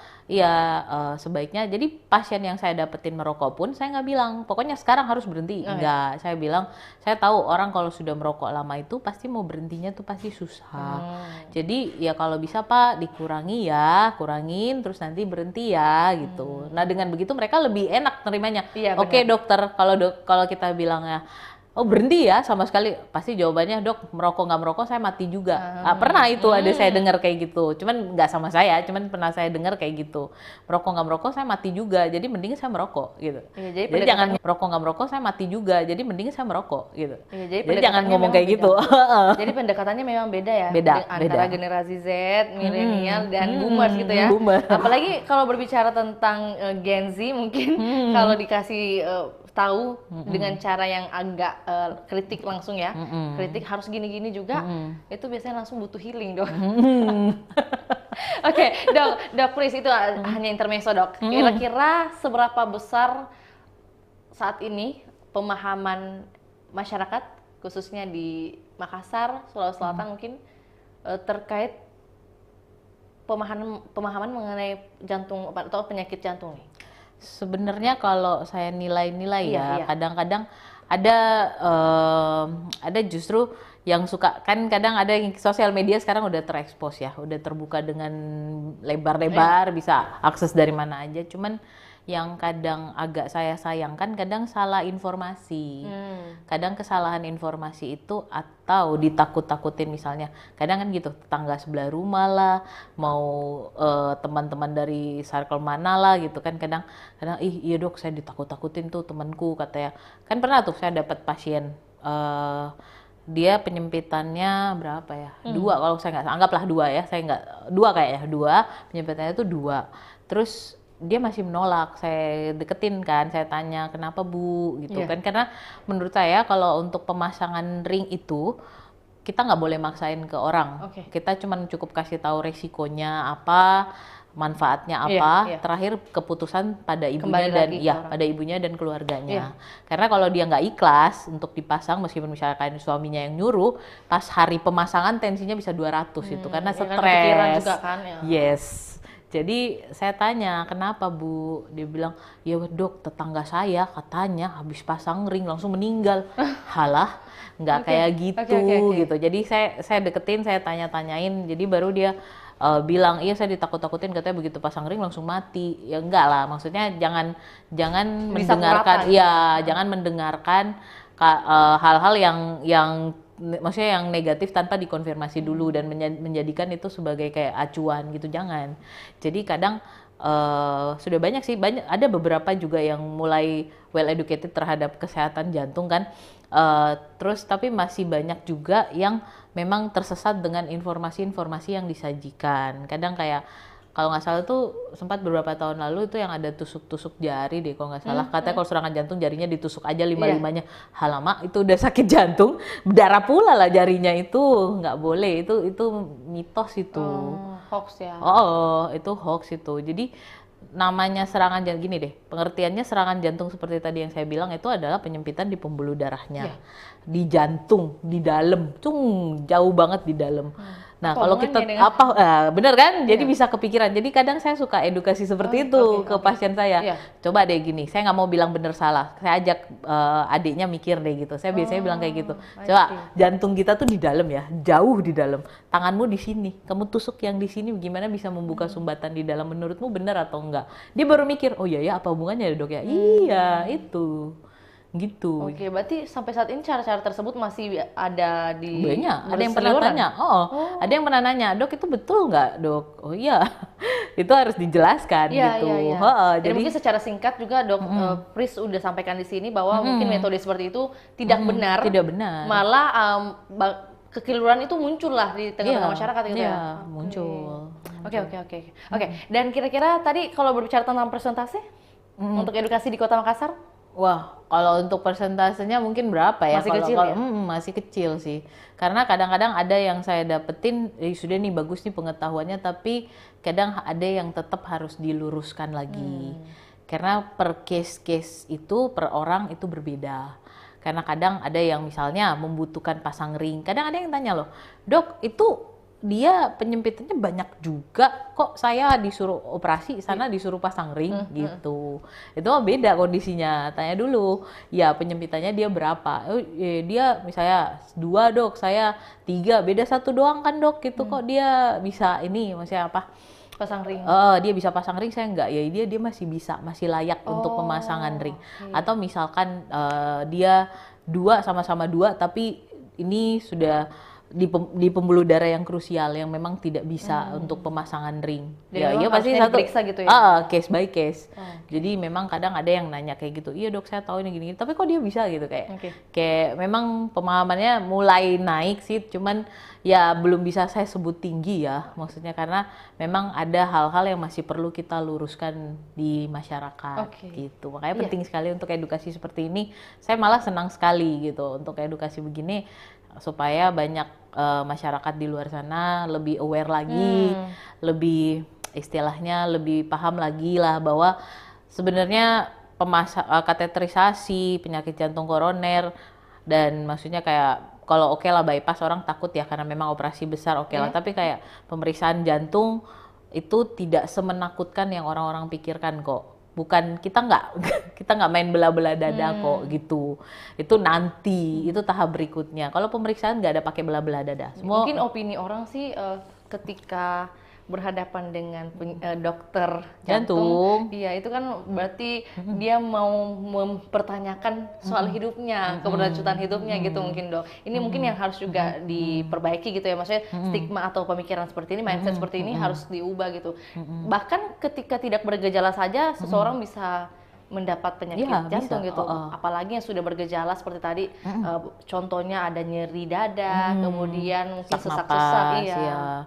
sebaiknya, jadi pasien yang saya dapetin merokok pun saya nggak bilang pokoknya sekarang harus berhenti, enggak. Saya bilang, saya tahu orang kalau sudah merokok lama itu pasti mau berhentinya tuh pasti susah. Jadi ya kalau bisa Pak kurangin terus nanti berhenti ya gitu. Nah dengan begitu mereka lebih enak nerimanya. Oke dokter, kalau kita bilang ya Oh berhenti ya sama sekali, pasti jawabannya dok merokok nggak merokok saya mati juga. Pernah itu ada saya dengar kayak gitu, cuman nggak sama saya, cuman pernah saya dengar kayak gitu. Merokok nggak merokok saya mati juga, jadi mending saya merokok gitu. Iya, Jadi jangan merokok nggak merokok saya mati juga, jadi mending saya merokok gitu. Iya, jadi Jadi jangan ngomong kayak beda. gitu. Jadi pendekatannya memang beda ya, Beda, antara beda. generasi Z, milenial dan boomers gitu ya. Boomer. Apalagi kalau berbicara tentang Gen Z mungkin kalau dikasih tahu dengan cara yang agak kritik langsung ya, kritik harus gini-gini juga, itu biasanya langsung butuh healing dok. Oke, dok, please itu hanya intermezzo dok. Kira-kira seberapa besar saat ini pemahaman masyarakat khususnya di Makassar, Sulawesi Selatan mungkin terkait pemahaman mengenai jantung atau penyakit jantung nih? Sebenarnya kalau saya nilai-nilai Iya. kadang-kadang ada justru yang suka, kan kadang ada yang sosial media sekarang udah terekspos ya, udah terbuka dengan lebar-lebar, bisa akses dari mana aja. Cuman yang kadang agak saya sayangkan kadang salah informasi. Kadang kesalahan informasi itu atau ditakut-takutin misalnya. Kadang kan gitu, tetangga sebelah rumah lah, mau teman-teman dari circle mana lah gitu kan, kadang ih iya dok saya ditakut-takutin tuh temanku katanya. Kan pernah tuh saya dapat pasien dia penyempitannya berapa ya? 2 kalau saya nggak, anggaplah 2 ya, saya nggak 2 kayak ya, 2 penyempitannya itu 2. Terus dia masih menolak, saya deketin kan, saya tanya kenapa bu gitu kan, karena menurut saya kalau untuk pemasangan ring itu kita nggak boleh maksain ke orang. Kita cuma cukup kasih tahu resikonya apa, manfaatnya apa, terakhir keputusan pada ibunya dan pada ibunya dan keluarganya. Karena kalau dia nggak ikhlas untuk dipasang, meskipun misalkan suaminya yang nyuruh, pas hari pemasangan tensinya bisa 200 itu karena stres. Juga kan, ya. Yes. Jadi saya tanya, kenapa bu? Dia bilang, ya dok tetangga saya katanya habis pasang ring langsung meninggal. Halah, nggak kayak gitu gitu. Jadi saya deketin, saya tanya-tanyain, jadi baru dia bilang, iya saya ditakut-takutin katanya begitu pasang ring langsung mati. Ya enggak lah, maksudnya jangan mendengarkan, jangan mendengarkan hal-hal yang maksudnya yang negatif tanpa dikonfirmasi dulu dan menjadikan itu sebagai kayak acuan gitu, jangan. Jadi kadang sudah banyak sih, ada beberapa juga yang mulai well educated terhadap kesehatan jantung kan, terus tapi masih banyak juga yang memang tersesat dengan informasi-informasi yang disajikan. Kadang kayak kalau nggak salah tuh sempat beberapa tahun lalu itu yang ada tusuk-tusuk jari deh kalau nggak salah. Katanya kalau serangan jantung jarinya ditusuk aja 5-5-nya. Halamak itu udah sakit jantung, berdarah pula lah jarinya, itu nggak boleh, itu mitos itu. Hoax ya. Itu hoax itu. Jadi namanya serangan jantung gini deh, pengertiannya serangan jantung seperti tadi yang saya bilang itu adalah penyempitan di pembuluh darahnya, di jantung, di dalam, jauh banget di dalam. Nah kalau kita bener kan, jadi bisa kepikiran. Jadi kadang saya suka edukasi seperti itu ke pasien saya. Coba deh gini, saya nggak mau bilang bener salah, saya ajak adiknya mikir deh gitu. Saya biasanya bilang kayak gitu. Coba jantung kita tuh di dalam ya, jauh di dalam. Tanganmu di sini, kamu tusuk yang di sini, gimana bisa membuka sumbatan di dalam? Menurutmu bener atau enggak? Dia baru mikir, oh iya ya apa hubungannya ya dok ya? Iya itu. Gitu. Oke, berarti sampai saat ini cara-cara tersebut masih ada di banyak. Ada yang pernah tanya, ada yang pernah nanya, dok itu betul nggak dok? Oh iya, itu harus dijelaskan gitu. Jadi mungkin secara singkat juga dok, Pris udah sampaikan di sini bahwa mungkin metode seperti itu tidak benar. Tidak benar. Malah kekeliruan itu muncul lah di tengah-tengah masyarakat gitu ya. Muncul. Oke. Dan kira-kira tadi kalau berbicara tentang persentase untuk edukasi di Kota Makassar? Wah, kalau untuk persentasenya mungkin berapa ya? Masih kecil ya? Masih kecil sih. Karena kadang-kadang ada yang saya dapetin, sudah nih bagus nih pengetahuannya, tapi kadang ada yang tetap harus diluruskan lagi. Karena per case-case itu, per orang itu berbeda. Karena kadang ada yang misalnya membutuhkan pasang ring. Kadang ada yang tanya loh, dok itu dia penyempitannya banyak juga, kok saya disuruh operasi, sana disuruh pasang ring gitu. Itu mah beda kondisinya. Tanya dulu, ya penyempitannya dia berapa? Dia misalnya 2 dok, saya 3, beda 1 doang kan dok, gitu kok dia bisa ini, maksudnya apa? Pasang ring. Dia bisa pasang ring, saya enggak. Ya dia masih bisa, masih layak untuk pemasangan ring. Atau misalkan dia sama-sama dua, tapi ini sudah di pembuluh darah yang krusial yang memang tidak bisa untuk pemasangan ring. Dan Iya memang pasti harusnya satu diperiksa gitu ya? case by case. Jadi memang kadang ada yang nanya kayak gitu, iya dok saya tahu ini gini, tapi kok dia bisa gitu kayak memang pemahamannya mulai naik sih, cuman ya belum bisa saya sebut tinggi ya, maksudnya karena memang ada hal-hal yang masih perlu kita luruskan di masyarakat gitu. Makanya penting sekali untuk edukasi seperti ini. Saya malah senang sekali gitu untuk edukasi begini supaya banyak masyarakat di luar sana lebih aware lagi, lebih istilahnya lebih paham lagi lah bahwa sebenarnya kateterisasi penyakit jantung koroner, dan maksudnya kayak kalau oke lah bypass orang takut ya karena memang operasi besar lah, tapi kayak pemeriksaan jantung itu tidak semenakutkan yang orang-orang pikirkan kok. Bukan, kita nggak main bela-bela dada kok gitu. Itu nanti, itu tahap berikutnya. Kalau pemeriksaan nggak ada pakai bela-bela dada. Semua mungkin opini orang sih ketika berhadapan dengan dokter jantung, iya itu kan berarti dia mau mempertanyakan soal hidupnya, keberlanjutan hidupnya gitu mungkin dok. Ini mungkin yang harus juga diperbaiki gitu ya, maksudnya stigma atau pemikiran seperti ini, mindset seperti ini harus diubah gitu. Bahkan ketika tidak bergejala saja seseorang bisa mendapat penyakit jantung gitu, apalagi yang sudah bergejala seperti tadi, contohnya ada nyeri dada, kemudian mungkin sesak-sesak,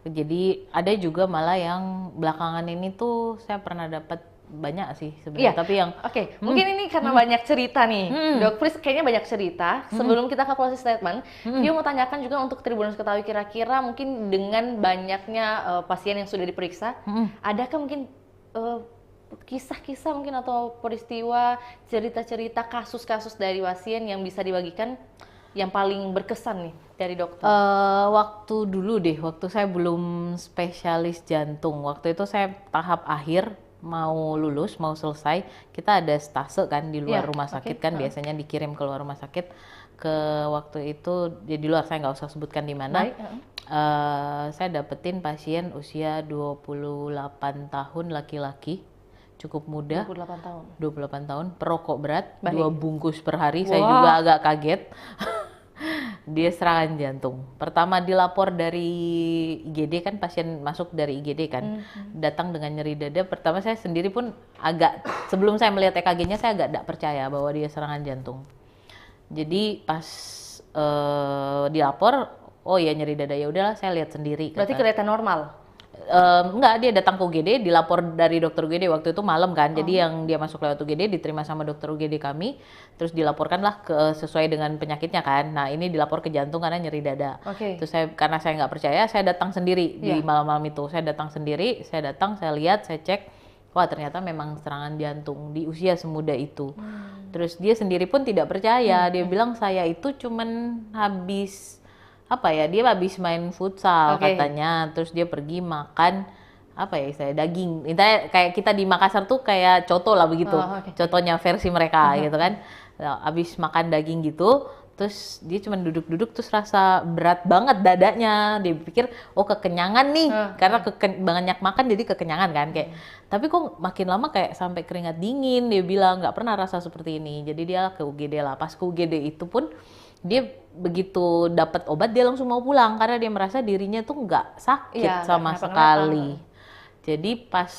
Jadi ada juga malah yang belakangan ini tuh saya pernah dapat banyak sih sebenarnya, tapi yang mungkin ini karena banyak cerita nih, Dok Pris kayaknya banyak cerita. Sebelum kita ke closing statement, dia mau tanyakan juga untuk Tribuners ketahui, kira-kira mungkin dengan banyaknya pasien yang sudah diperiksa, adakah mungkin kisah-kisah mungkin atau peristiwa, cerita-cerita, kasus-kasus dari pasien yang bisa dibagikan yang paling berkesan nih dari dokter? Waktu saya belum spesialis jantung, waktu itu saya tahap akhir mau lulus, mau selesai, kita ada stase kan di luar rumah sakit kan, biasanya dikirim ke luar rumah sakit waktu itu di luar, saya nggak usah sebutkan di mana. Saya dapetin pasien usia 28 tahun laki-laki, cukup muda, 28 tahun, perokok berat, 2 bungkus per hari. Saya juga agak kaget. Dia serangan jantung. Pertama dilapor dari IGD kan, pasien masuk dari IGD kan, datang dengan nyeri dada. Pertama saya sendiri pun agak, sebelum saya melihat EKG-nya saya agak tidak percaya bahwa dia serangan jantung. Jadi pas dilapor, oh ya nyeri dada, ya udahlah saya lihat sendiri. Berarti kelihatan normal? Enggak, dia datang ke UGD, dilapor dari dokter UGD waktu itu malam kan, jadi yang dia masuk lewat UGD diterima sama dokter UGD kami, terus dilaporkanlah sesuai dengan penyakitnya kan. Nah ini dilapor ke jantung karena nyeri dada. Terus karena saya nggak percaya, saya datang sendiri di malam-malam itu, saya lihat, saya cek, wah ternyata memang serangan jantung di usia semuda itu. Terus dia sendiri pun tidak percaya, dia bilang saya itu cuman habis dia habis main futsal katanya, terus dia pergi makan daging. Intinya kayak kita di Makassar tuh kayak coto lah begitu, cotonya versi mereka gitu kan. Habis makan daging gitu, terus dia cuma duduk-duduk, terus rasa berat banget dadanya. Dia pikir kekenyangan nih, karena banyak makan jadi kekenyangan kan kayak. Tapi kok makin lama kayak sampai keringat dingin. Dia bilang nggak pernah rasa seperti ini. Jadi dia ke UGD lah. Pas ke UGD itu pun dia begitu dapat obat dia langsung mau pulang karena dia merasa dirinya tuh nggak sakit sama sekali. Jadi pas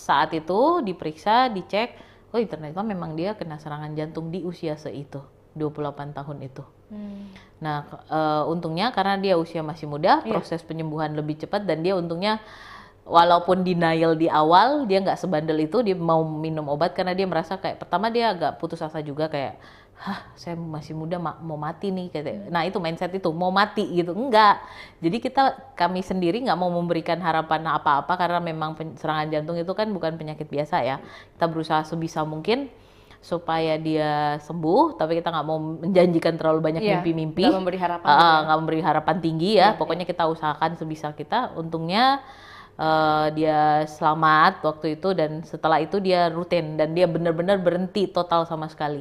saat itu diperiksa, dicek, ternyata memang dia kena serangan jantung di usia seitu, 28 tahun itu. Nah untungnya karena dia usia masih muda, proses penyembuhan lebih cepat, dan dia untungnya walaupun denial di awal, dia nggak sebandel itu, dia mau minum obat karena dia merasa kayak pertama dia agak putus asa juga kayak, saya masih muda mau mati nih kayak. Nah itu mindset itu mau mati gitu, enggak. Jadi kami sendiri nggak mau memberikan harapan apa-apa karena memang serangan jantung itu kan bukan penyakit biasa ya. Kita berusaha sebisa mungkin supaya dia sembuh, tapi kita nggak mau menjanjikan terlalu banyak mimpi-mimpi. Nggak memberi harapan. Nggak memberi harapan tinggi ya. Pokoknya kita usahakan sebisa kita. Untungnya dia selamat waktu itu, dan setelah itu dia rutin dan dia benar-benar berhenti total sama sekali.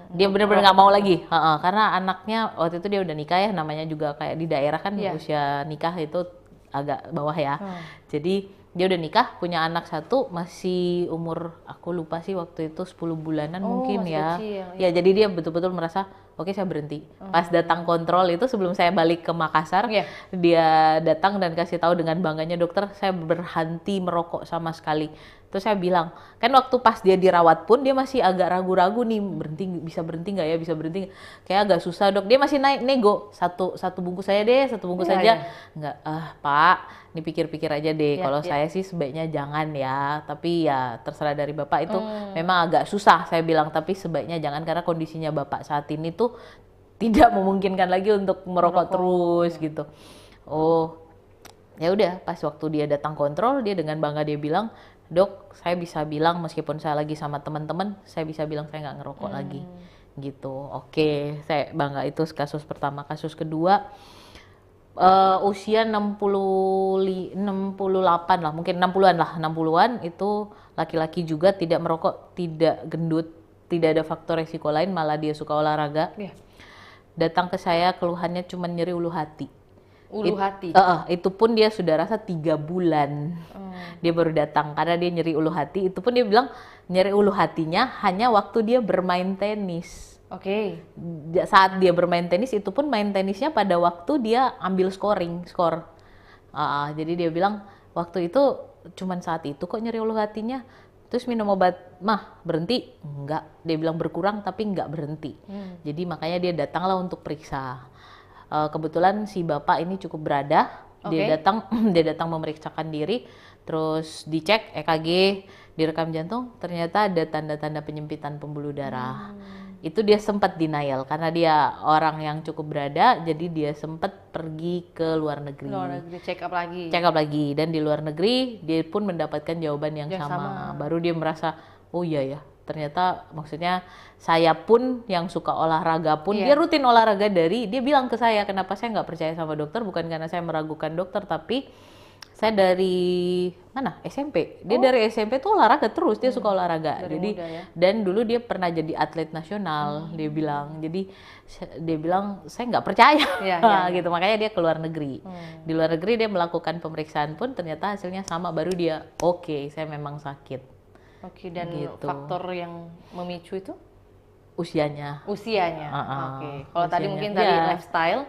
Dia benar-benar nggak mau lagi, karena anaknya waktu itu dia udah nikah ya, namanya juga kayak di daerah kan usia nikah itu agak bawah ya. Jadi dia udah nikah, punya anak satu, masih umur aku lupa sih waktu itu 10 bulanan mungkin ya. Kecil, ya jadi dia betul-betul merasa oke saya berhenti. Pas datang kontrol itu sebelum saya balik ke Makassar, Iya. dia datang dan kasih tahu dengan bangganya, dokter saya berhenti merokok sama sekali. Terus saya bilang, kan waktu pas dia dirawat pun dia masih agak ragu-ragu nih, bisa berhenti nggak ya, bisa berhenti nggak? Kayak agak susah dok. Dia masih nego, satu bungkus saya deh, satu bungkus saja. Nggak, Pak, ini pikir-pikir aja deh. Kalau saya sih sebaiknya jangan ya. Tapi ya terserah dari bapak itu memang agak susah saya bilang. Tapi sebaiknya jangan karena kondisinya bapak saat ini tuh tidak memungkinkan lagi untuk merokok terus gitu. Oh, ya udah. Pas waktu dia datang kontrol, dia dengan bangga dia bilang, dok, saya bisa bilang meskipun saya lagi sama teman-teman, saya bisa bilang saya nggak ngerokok lagi, gitu. Oke, saya bangga. Itu kasus pertama. Kasus kedua, usia 68 lah, mungkin 60-an lah, 60-an itu laki-laki juga, tidak merokok, tidak gendut, tidak ada faktor resiko lain, malah dia suka olahraga. Datang ke saya keluhannya cuma nyeri ulu hati. Hati. Itu pun dia sudah rasa 3 bulan. Dia baru datang karena dia nyeri ulu hati. Itu pun dia bilang nyeri ulu hatinya hanya waktu dia bermain tenis. Oke. Saat dia bermain tenis itu pun main tenisnya pada waktu dia ambil skor. Jadi dia bilang waktu itu cuman saat itu kok nyeri ulu hatinya. Terus minum obat, mah berhenti? Enggak. Dia bilang berkurang tapi enggak berhenti. Jadi makanya dia datanglah untuk periksa. Kebetulan si bapak ini cukup berada, dia datang memeriksakan diri, terus dicek EKG, direkam jantung, ternyata ada tanda-tanda penyempitan pembuluh darah. Itu dia sempat denial karena dia orang yang cukup berada, jadi dia sempat pergi ke luar negeri. Check up lagi. Dan di luar negeri dia pun mendapatkan jawaban yang sama. Baru dia merasa, oh iya ya. Ternyata maksudnya saya pun yang suka olahraga pun, dia rutin olahraga dia bilang ke saya, kenapa saya nggak percaya sama dokter, bukan karena saya meragukan dokter, tapi saya dari mana SMP, dia dari SMP tuh olahraga terus, dia suka olahraga, jadi muda, ya? Dan dulu dia pernah jadi atlet nasional, dia bilang, jadi dia bilang saya nggak percaya, gitu, makanya dia ke luar negeri. Di luar negeri dia melakukan pemeriksaan pun ternyata hasilnya sama, baru dia oke, saya memang sakit. Oke, dan gitu. Faktor yang memicu itu? Usianya. Oke. Kalau tadi mungkin tadi lifestyle,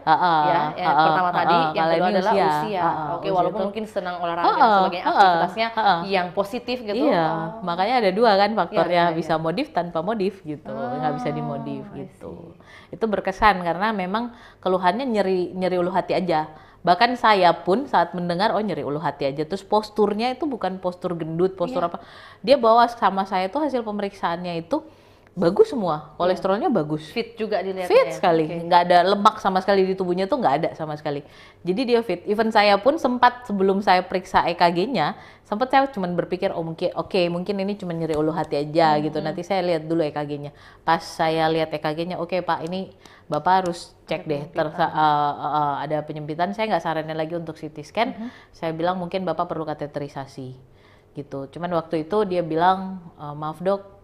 yang pertama tadi, yang kedua adalah usia. Oke, walaupun mungkin senang olahraga dan sebagainya, aktivitasnya yang positif gitu. Iya, makanya ada dua kan faktornya, bisa modif tanpa modif gitu, nggak bisa dimodif gitu. Itu berkesan karena memang keluhannya nyeri ulu hati aja. Bahkan saya pun saat mendengar nyeri ulu hati aja, terus posturnya itu bukan postur gendut, postur apa, dia bawa sama saya itu hasil pemeriksaannya itu bagus semua, kolesterolnya bagus, fit juga dilihatnya, fit sekali, nggak ada lemak sama sekali di tubuhnya tuh, nggak ada sama sekali, jadi dia fit. Even saya pun sempat sebelum saya periksa EKG-nya, sempat saya cuma berpikir mungkin ini cuma nyeri ulu hati aja gitu, nanti saya lihat dulu EKG-nya. Pas saya lihat EKG-nya, oke Pak, ini Bapak harus cek deh, ada penyempitan, saya nggak saranin lagi untuk CT scan, saya bilang mungkin Bapak perlu kateterisasi gitu. Cuman waktu itu dia bilang, maaf dok,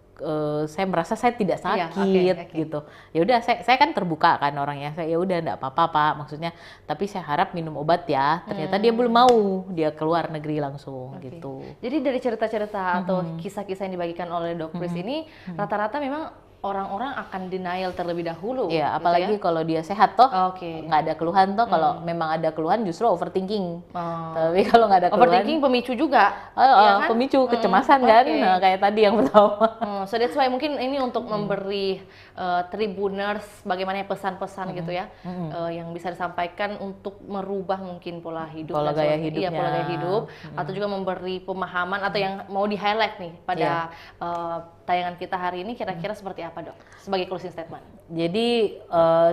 saya merasa saya tidak sakit gitu. Ya udah, saya kan terbuka kan orangnya, saya ya udah enggak apa-apa Pak, maksudnya, tapi saya harap minum obat ya. Ternyata dia belum mau, dia keluar negeri langsung gitu. Jadi dari cerita-cerita atau kisah-kisah yang dibagikan oleh Dok Pris ini, rata-rata memang orang-orang akan denial terlebih dahulu. Iya, apalagi kalau dia sehat toh, nggak ada keluhan toh. Kalau memang ada keluhan justru overthinking. Tapi kalau nggak ada keluhan, overthinking pemicu juga. Ya kan? Pemicu kecemasan kan, kayak tadi yang pertama. So that's why mungkin ini untuk memberi Tribuners bagaimana pesan-pesan gitu ya, yang bisa disampaikan untuk merubah mungkin pola hidup, pola gaya hidupnya. Pola gaya hidup, atau juga memberi pemahaman atau yang mau di-highlight nih pada tayangan kita hari ini, kira-kira seperti apa dok? Sebagai closing statement. Jadi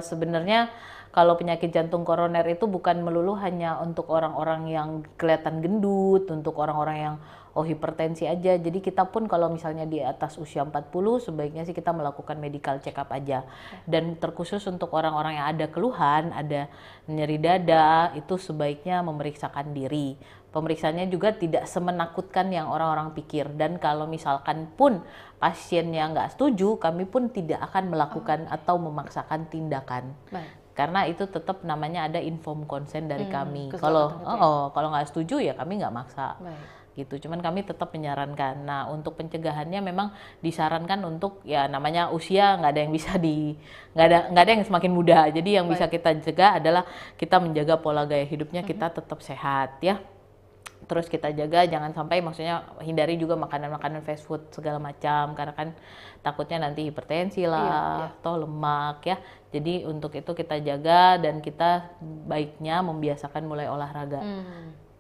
sebenarnya kalau penyakit jantung koroner itu bukan melulu hanya untuk orang-orang yang kelihatan gendut, untuk orang-orang yang hipertensi aja. Jadi kita pun kalau misalnya di atas usia 40 sebaiknya sih kita melakukan medical check up aja. Dan terkhusus untuk orang-orang yang ada keluhan, ada nyeri dada, itu sebaiknya memeriksakan diri. Pemeriksaannya juga tidak semenakutkan yang orang-orang pikir, dan kalau misalkan pun pasiennya nggak setuju, kami pun tidak akan melakukan atau memaksakan tindakan. Karena itu tetap namanya ada informed consent dari kami. Kalau nggak setuju ya kami nggak maksa. gitu. Cuman kami tetap menyarankan. Nah, untuk pencegahannya memang disarankan untuk ya namanya usia nggak ada yang bisa nggak ada yang semakin muda. Jadi yang bisa kita cegah adalah kita menjaga pola gaya hidupnya, kita tetap sehat ya. Terus kita jaga jangan sampai, maksudnya hindari juga makanan-makanan fast food segala macam, karena kan takutnya nanti hipertensi lah atau lemak ya. Jadi untuk itu kita jaga, dan kita baiknya membiasakan mulai olahraga.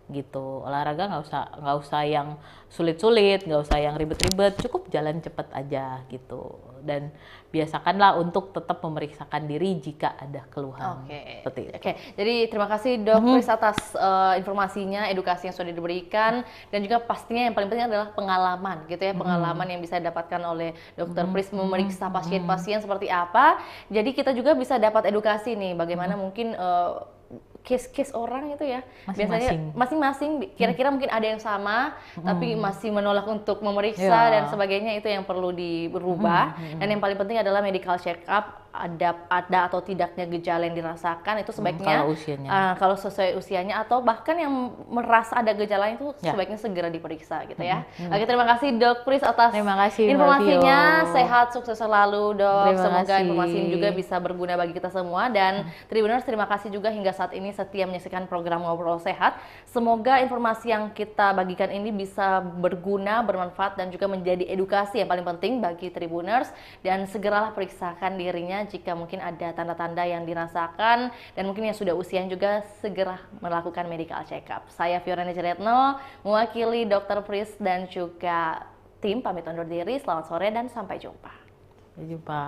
Gitu, olahraga nggak usah yang sulit-sulit, nggak usah yang ribet-ribet, cukup jalan cepet aja gitu. Dan biasakanlah untuk tetap memeriksakan diri jika ada keluhan. Seperti itu. Jadi terima kasih Dok Pris atas informasinya, edukasi yang sudah diberikan, dan juga pastinya yang paling penting adalah pengalaman gitu ya, pengalaman yang bisa didapatkan oleh Dokter Pris memeriksa pasien-pasien seperti apa. Jadi kita juga bisa dapat edukasi nih, bagaimana mungkin case-case orang itu ya, biasanya masing-masing kira-kira mungkin ada yang sama tapi masih menolak untuk memeriksa dan sebagainya. Itu yang perlu dirubah. Dan yang paling penting adalah medical check up, ada atau tidaknya gejala yang dirasakan itu sebaiknya kalau sesuai usianya, atau bahkan yang merasa ada gejala itu sebaiknya segera diperiksa gitu ya. Oke, terima kasih Dok Pris atas informasinya. Sehat, sukses selalu Dok. Semoga informasi ini juga bisa berguna bagi kita semua. Dan Tribuners, terima kasih juga hingga saat ini setia menyaksikan program Ngobrol Sehat. Semoga informasi yang kita bagikan ini bisa berguna, bermanfaat, dan juga menjadi edukasi yang paling penting bagi Tribuners. Dan segeralah periksakan dirinya jika mungkin ada tanda-tanda yang dirasakan, dan mungkin yang sudah usia juga segera melakukan medical check up. Saya Fiorena Ciretno, mewakili Dr. Pris dan juga tim, pamit undur diri. Selamat sore dan sampai jumpa. Sampai jumpa.